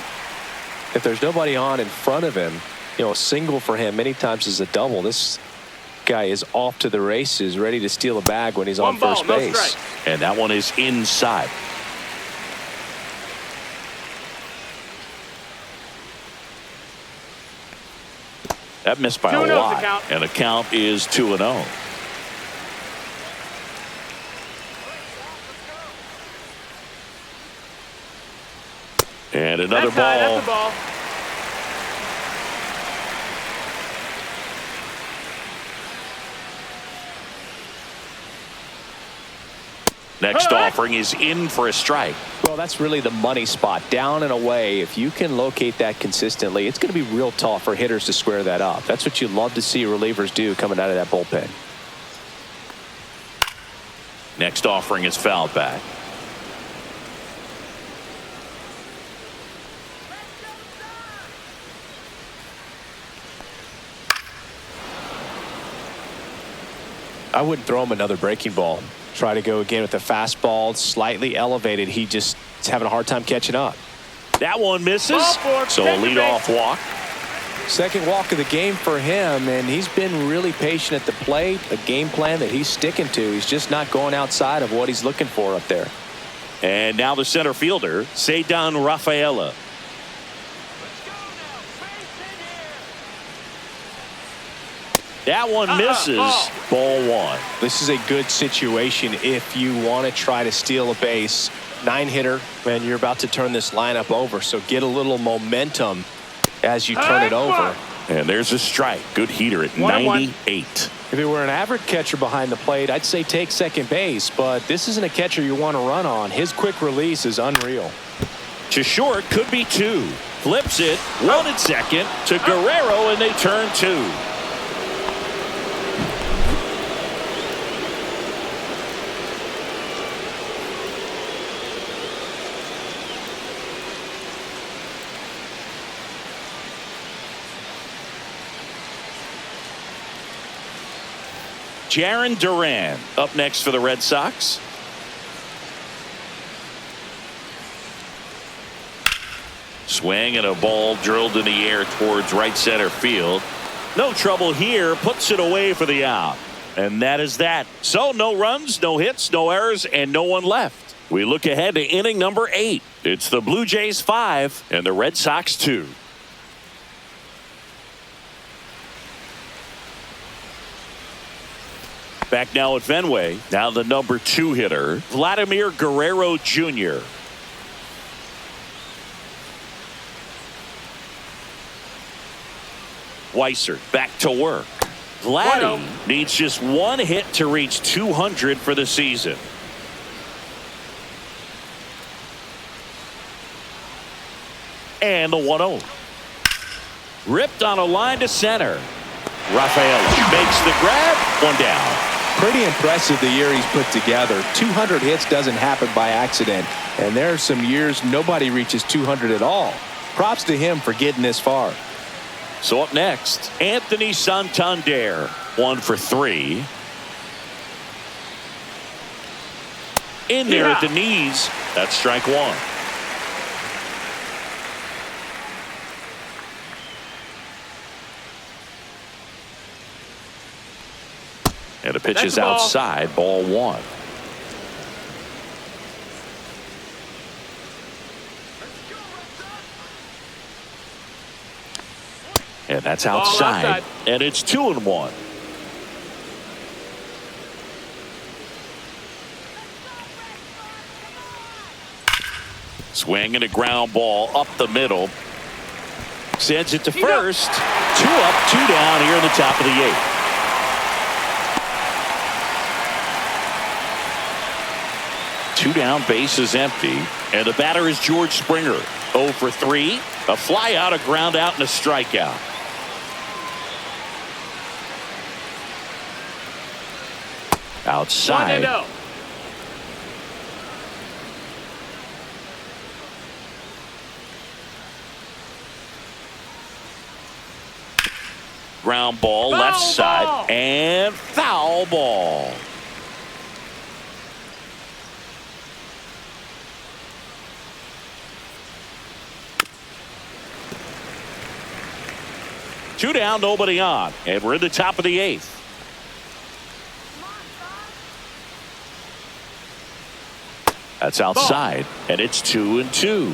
If there's nobody on in front of him, a single for him many times is a double. This guy is off to the races, ready to steal a bag when he's on first base.
And that one is inside. That missed by a lot. And the count is 2-0. And another ball.
That's a ball.
Next offering is in for a strike.
Well, that's really the money spot, down and away. If you can locate that consistently, it's going to be real tough for hitters to square that up. That's what you love to see relievers do coming out of that bullpen.
Next offering is fouled back.
I wouldn't throw him another breaking ball. Try to go again with the fastball, slightly elevated. He just is having a hard time catching up.
That one misses.
Ball four,
So a
take the
leadoff walk.
Second walk of the game for him, and he's been really patient at the plate. A game plan that he's sticking to. He's just not going outside of what he's looking for up there.
And now the center fielder, Cedar Rafaela. That one misses. Ball one.
This is a good situation if you want to try to steal a base. 9-hitter, and you're about to turn this lineup over. So get a little momentum as you turn it over.
And there's a strike. Good heater at 98.
If it were an average catcher behind the plate, I'd say take second base, but this isn't a catcher you want to run on. His quick release is unreal.
To short, could be two. Flips it, one at second to Guerrero, and they turn two. Jarren Duran up next for the Red Sox. Swing and a ball drilled in the air towards right center field. No trouble here. Puts it away for the out. And that is that. So no runs, no hits, no errors, and no one left. We look ahead to inning number 8. It's the Blue Jays 5 and the Red Sox 2. Back now at Fenway. Now the number 2 hitter, Vladimir Guerrero Jr. Weiser back to work. Vladdy needs just one hit to reach 200 for the season. And the 1-0. Ripped on a line to center. Rafaela makes the grab. One down.
Pretty impressive the year he's put together. 200 hits doesn't happen by accident. And there are some years nobody reaches 200 at all. Props to him for getting this far.
So up next, Anthony Santander, 1 for 3. In there at the knees. That's strike 1. And the pitch is outside, ball 1. And that's outside. And it's 2-1. Swing and a ground ball up the middle. Sends it to first. 2 up, 2 down here in the top of the 8th. Two down, base is empty. And the batter is George Springer. 0 for 3. A fly out, a ground out, and a strikeout. Outside.
1-0.
Ground ball, left side, and foul ball. Two down, nobody on, and we're in the top of the 8th. That's outside, and it's 2-2.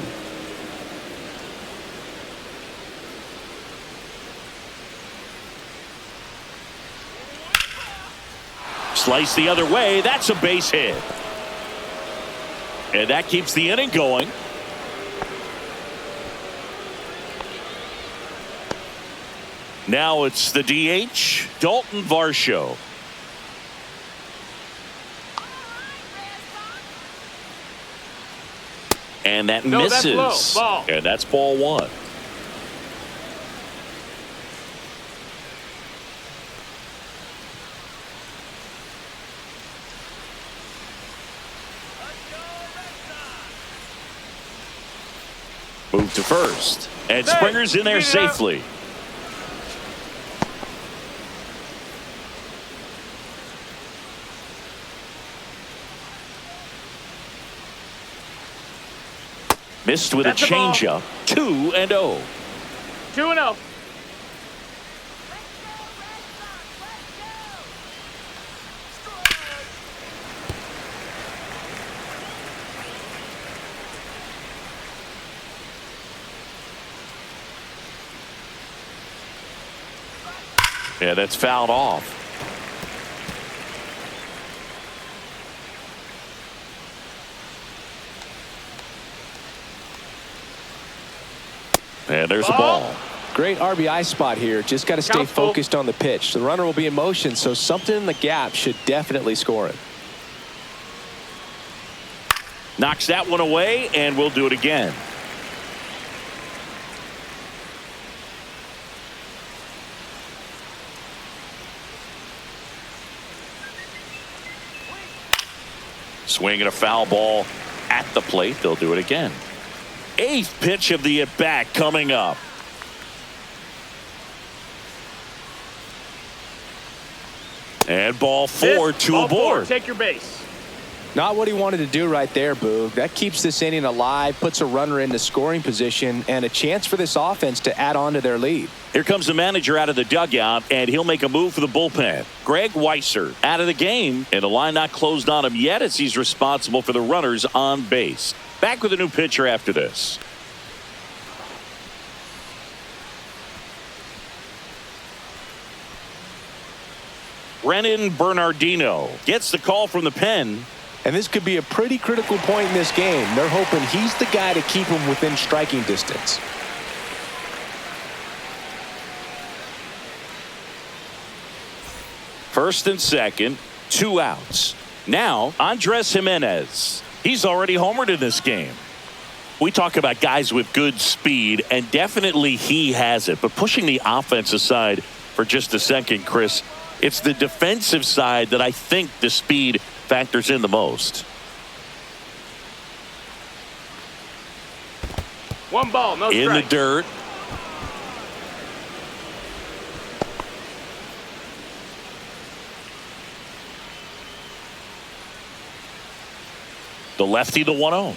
Slice the other way. That's a base hit. And that keeps the inning going. Now it's the DH, Dalton Varsho. And that misses.
That's low. Ball.
And that's ball 1. Move to first. And Springer's in there safely. Missed with
That's
a
the ball.
changeup. 2-0.
2-0.
Yeah, that's fouled off. And there's a ball.
Great RBI spot here. Just got to stay
Count full.
focused on the pitch. The runner will be in motion, so something in the gap should definitely score it.
Knocks that one away, and we'll do it again. Swinging a foul ball at the plate. They'll do it again. 8th pitch of the at-bat coming up. And ball 4,
This,
two
ball
aboard.
4, take your base.
Not what he wanted to do right there, Boog. That keeps this inning alive, puts a runner into scoring position, and a chance for this offense to add on to their lead.
Here comes the manager out of the dugout, and he'll make a move for the bullpen. Greg Weisser out of the game, and the line not closed on him yet as he's responsible for the runners on base. Back with a new pitcher after this. Brennan Bernardino gets the call from the pen.
And this could be a pretty critical point in this game. They're hoping he's the guy to keep them within striking distance.
First and second, 2 outs. Now, Andres Jimenez. He's already homered in this game. We talk about guys with good speed, and definitely he has it. But pushing the offense aside for just a second, Chris, it's the defensive side that I think the speed factors in the most.
1 ball, no
In
strike.
the dirt. The lefty, the 1-0.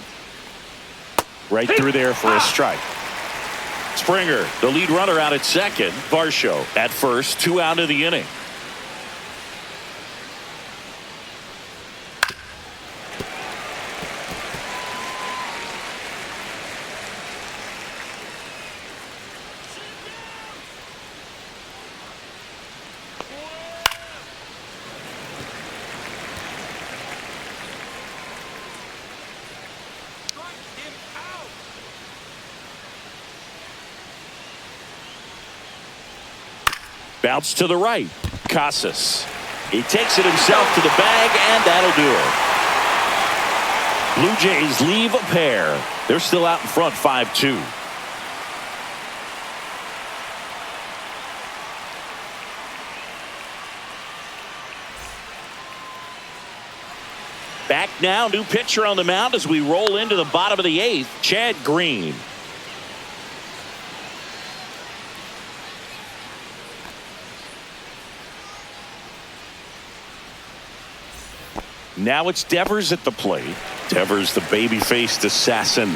Right through there for a strike. Springer, the lead runner out at second. Varsho at first, 2 out of the inning. Bounce to the right. Casas. He takes it himself to the bag, and that'll do it. Blue Jays leave a pair. They're still out in front 5-2. Back now, new pitcher on the mound as we roll into the bottom of the 8th, Chad Green. Now it's Devers at the plate. Devers, the baby-faced assassin.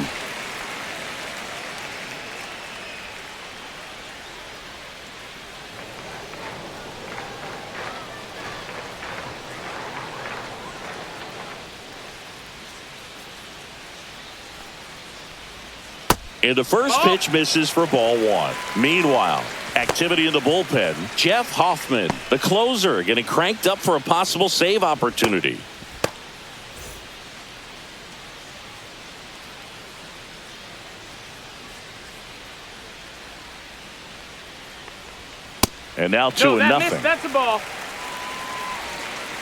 And the first pitch misses for ball 1. Meanwhile, activity in the bullpen. Jeff Hoffman, the closer, getting cranked up for a possible save opportunity. And now 2-0.
That's a ball.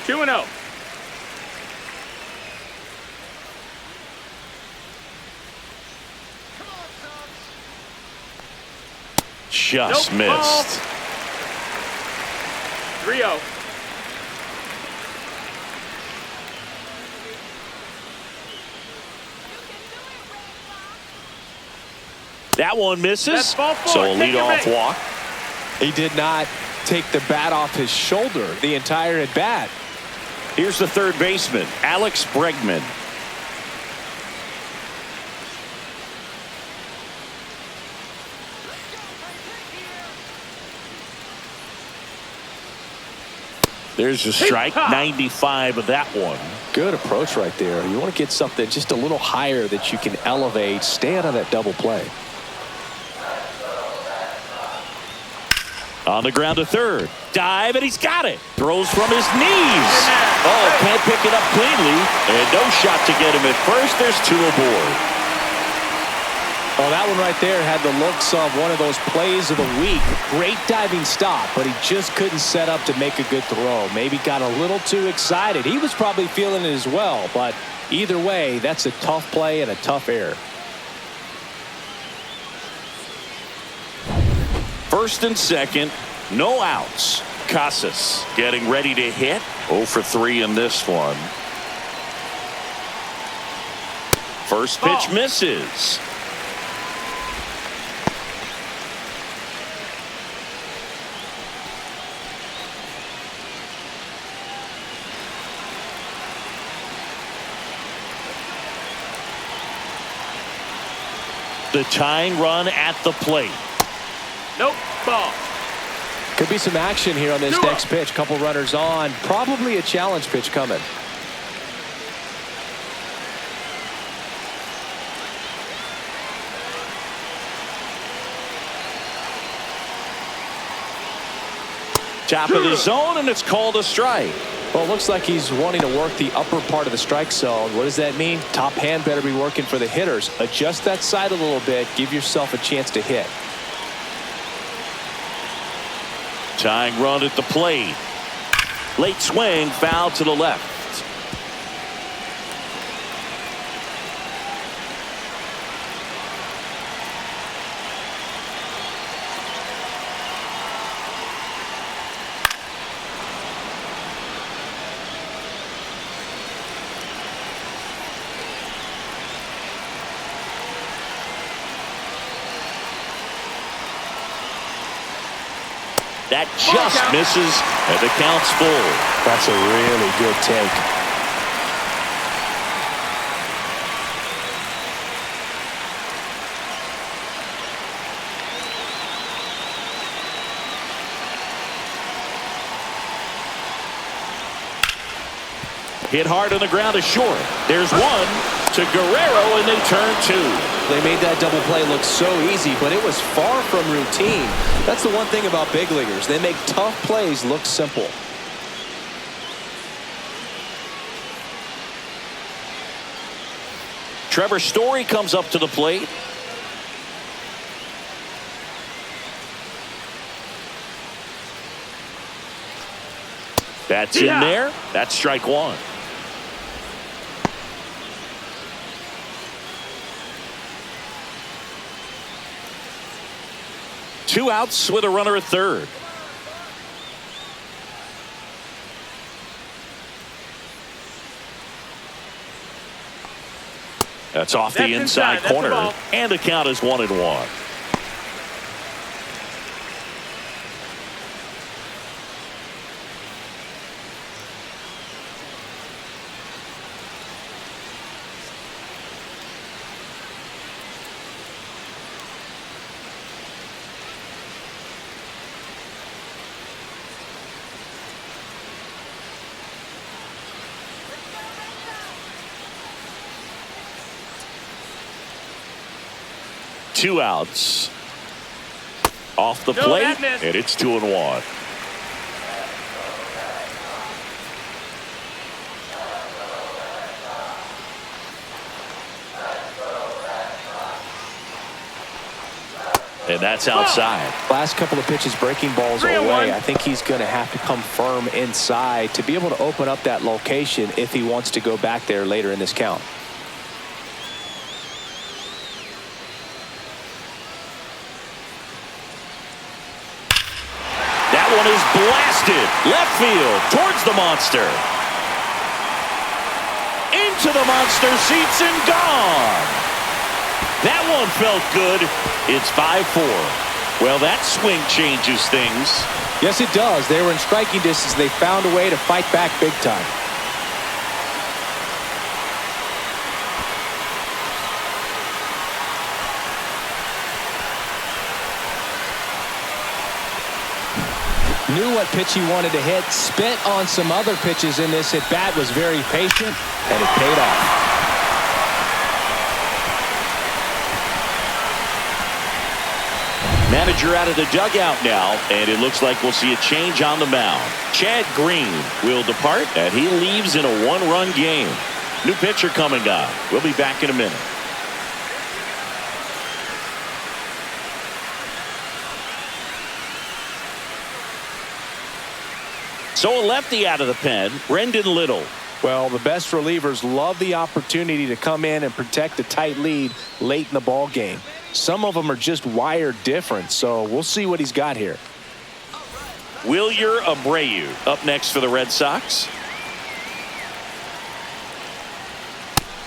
2-0.
Just missed.
3-0.
That one misses.
That's ball 4.
So a
Take your
leadoff
base.
walk.
He did not take the bat off his shoulder the entire at bat.
Here's the third baseman, Alex Bregman. There's a strike. 95 of that one.
Good approach right there. You want to get something just a little higher that you can elevate. Stay out of that double play.
On the ground to third. Dive, and he's got it. Throws from his knees. Oh, can't pick it up cleanly. And no shot to get him at first. There's 2 aboard.
Oh, that one right there had the looks of one of those plays of the week. Great diving stop, but he just couldn't set up to make a good throw. Maybe got a little too excited. He was probably feeling it as well, but either way, that's a tough play and a tough error.
First and second, no outs. Casas getting ready to hit. 0 for 3 in this one. First pitch misses. The tying run at the plate.
Nope. Ball.
Could be some action here on this next pitch. Couple runners on. Probably a challenge pitch coming.
Top of the zone, and it's called a strike.
Well, it looks like he's wanting to work the upper part of the strike zone. What does that mean? Top hand better be working for the hitters. Adjust that side a little bit. Give yourself a chance to hit.
Tying run at the plate. Late swing, foul to the left. That just misses, and the count's full.
That's a really good take.
Hit hard on the ground is short. There's one to Guerrero, and they turn 2.
They made that double play look so easy, but it was far from routine. That's the one thing about big leaguers. They make tough plays look simple.
Trevor Story comes up to the plate. That's in there. That's strike 1. Two outs with a runner at third. That's off the inside corner, and the count is 1-1. Two outs. Off the plate, and it's 2-1. And that's outside.
Last couple of pitches breaking balls away. I think he's going to have to come firm inside to be able to open up that location if he wants to go back there later in this count.
One is blasted left field towards the monster. Into the monster seats and gone. That one felt good. It's 5-4. Well, that swing changes things.
Yes, it does. They were in striking distance. They found a way to fight back big time.
Knew what pitch he wanted to hit. Spent on some other pitches in this at bat. Was very patient, and it paid off.
Manager out of the dugout now, and it looks like we'll see a change on the mound. Chad Green will depart, and he leaves in a one-run game. New pitcher coming on. We'll be back in a minute. So a lefty out of the pen, Brendan Little.
Well, the best relievers love the opportunity to come in and protect a tight lead late in the ball game. Some of them are just wired different, so we'll see what he's got here.
Wilyer Abreu up next for the Red Sox.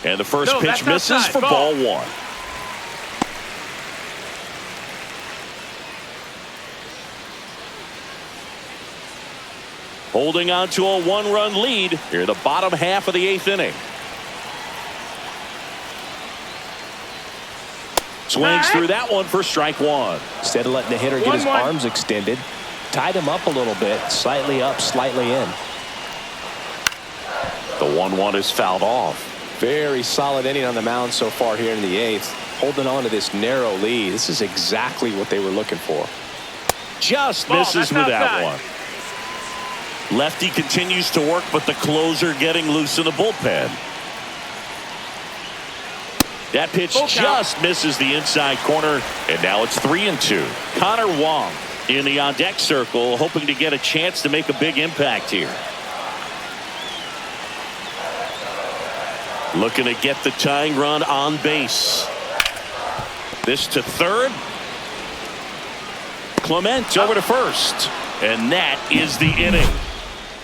And the first pitch misses
outside.
for ball one. Holding on to a one-run lead here in the bottom half of the 8th inning. Swings through that one for strike one.
Instead of letting the hitter get his arms extended, tied him up a little bit, slightly up, slightly in.
The 1-1 is fouled off.
Very solid inning on the mound so far here in the 8th. Holding on to this narrow lead. This is exactly what they were looking for.
Just misses with that one. Lefty continues to work, but the closer getting loose in the bullpen. That pitch just misses the inside corner, and now it's 3-2. Connor Wong in the on-deck circle, hoping to get a chance to make a big impact here. Looking to get the tying run on base. This to third. Clement over to first, and that is the inning.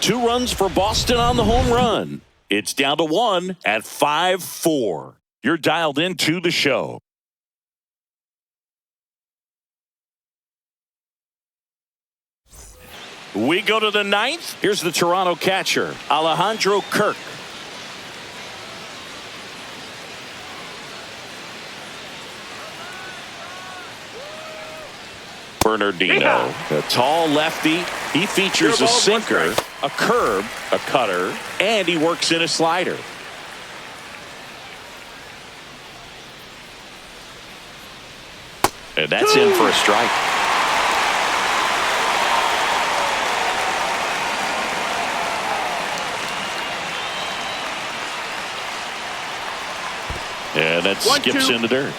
2 runs for Boston on the home run. It's down to 1 at 5-4. You're dialed into the show. We go to the 9th. Here's the Toronto catcher, Alejandro Kirk. Bernardino, a tall lefty. He features a sinker, a curve, a cutter, and he works in a slider. And that's in for a strike. And that skips in the dirt.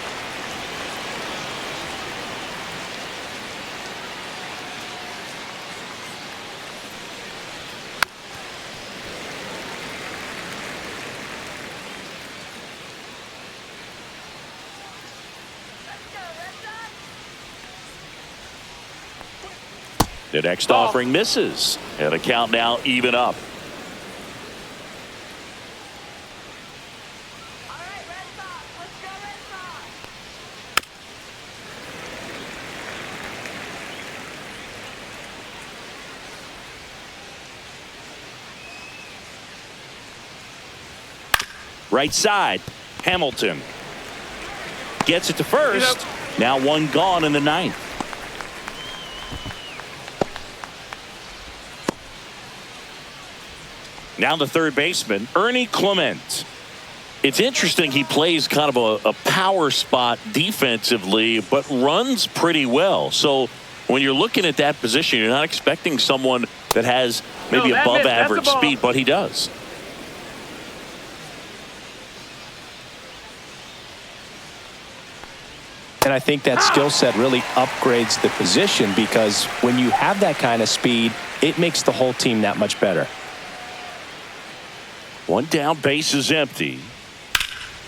The next offering misses, and the count now even up. Right side, Hamilton gets it to first. Now 1 gone in the 9th. Now the third baseman, Ernie Clement. It's interesting, he plays kind of a power spot defensively, but runs pretty well. So when you're looking at that position, you're not expecting someone that has maybe above average speed, but he does.
And I think that skill set really upgrades the position, because when you have that kind of speed, it makes the whole team that much better.
1 down, base is empty.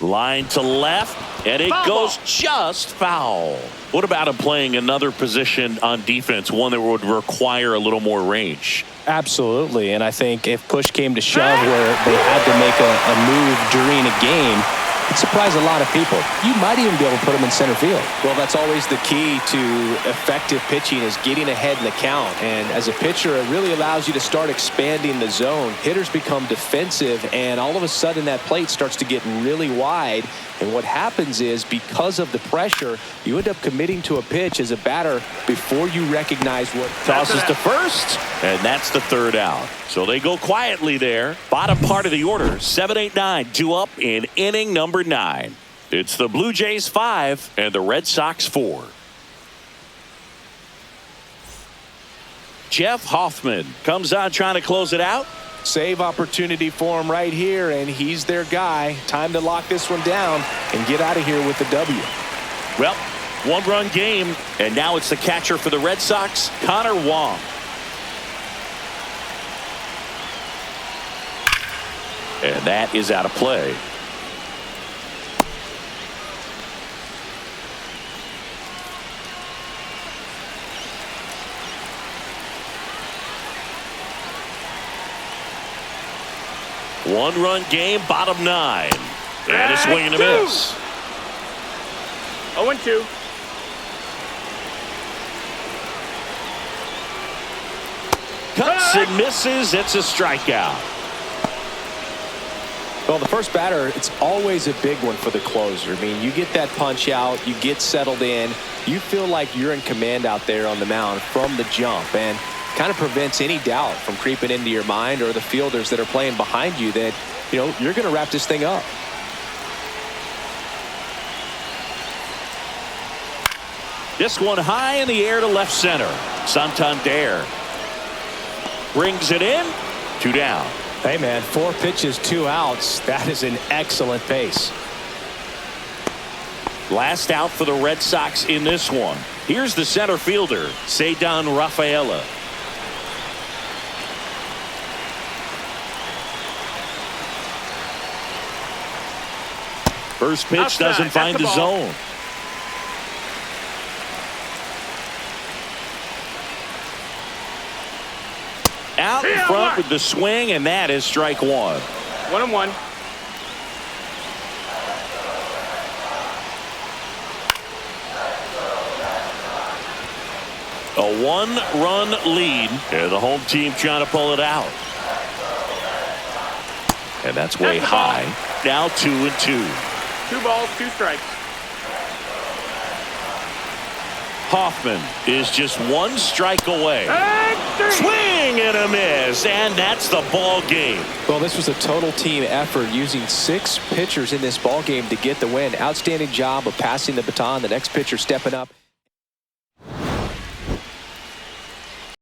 Line to left, and it goes just foul. What about him playing another position on defense, one that would require a little more range?
Absolutely, and I think if push came to shove where they had to make a move during a game, It surprised a lot of people. You might even be able to put him in center field.
Well, that's always the key to effective pitching is getting ahead in the count. And as a pitcher, it really allows you to start expanding the zone. Hitters become defensive, and all of a sudden that plate starts to get really wide. And what happens is, because of the pressure, you end up committing to a pitch as a batter before you recognize what
tosses to first, and that's the third out. So they go quietly there. Bottom part of the order, 7-8-9, 2 up in inning number 9. It's the Blue Jays 5 and the Red Sox 4. Jeff Hoffman comes on trying to close it out.
Save opportunity for him right here, and he's their guy. Time to lock this one down and get out of here with the W.
Well, one-run game, and now it's the catcher for the Red Sox, Connor Wong. And that is out of play. One-run game, bottom 9. And a swing and a miss.
0-2.
Cuts and misses. It's a strikeout.
Well, the first batter, it's always a big one for the closer. I mean, you get that punch out, you get settled in, you feel like you're in command out there on the mound from the jump, and kind of prevents any doubt from creeping into your mind or the fielders that are playing behind you that, you know, you're going to wrap this thing up.
This one high in the air to left center. Santander brings it in. 2 down.
Hey, man, 4 pitches, 2 outs. That is an excellent pace.
Last out for the Red Sox in this one. Here's the center fielder, Ceddanne Rafaela. First pitch
Outside,
doesn't find the zone. Out in front with the swing, and that is strike 1.
1-1.
A 1-run lead, and the home team trying to pull it out. And that's way high. Now 2-2.
2 balls, 2 strikes.
Hoffman is just 1 strike away. Swing and a miss, and that's the ball game.
Well, this was a total team effort using 6 pitchers in this ball game to get the win. Outstanding job of passing the baton. The next pitcher stepping up.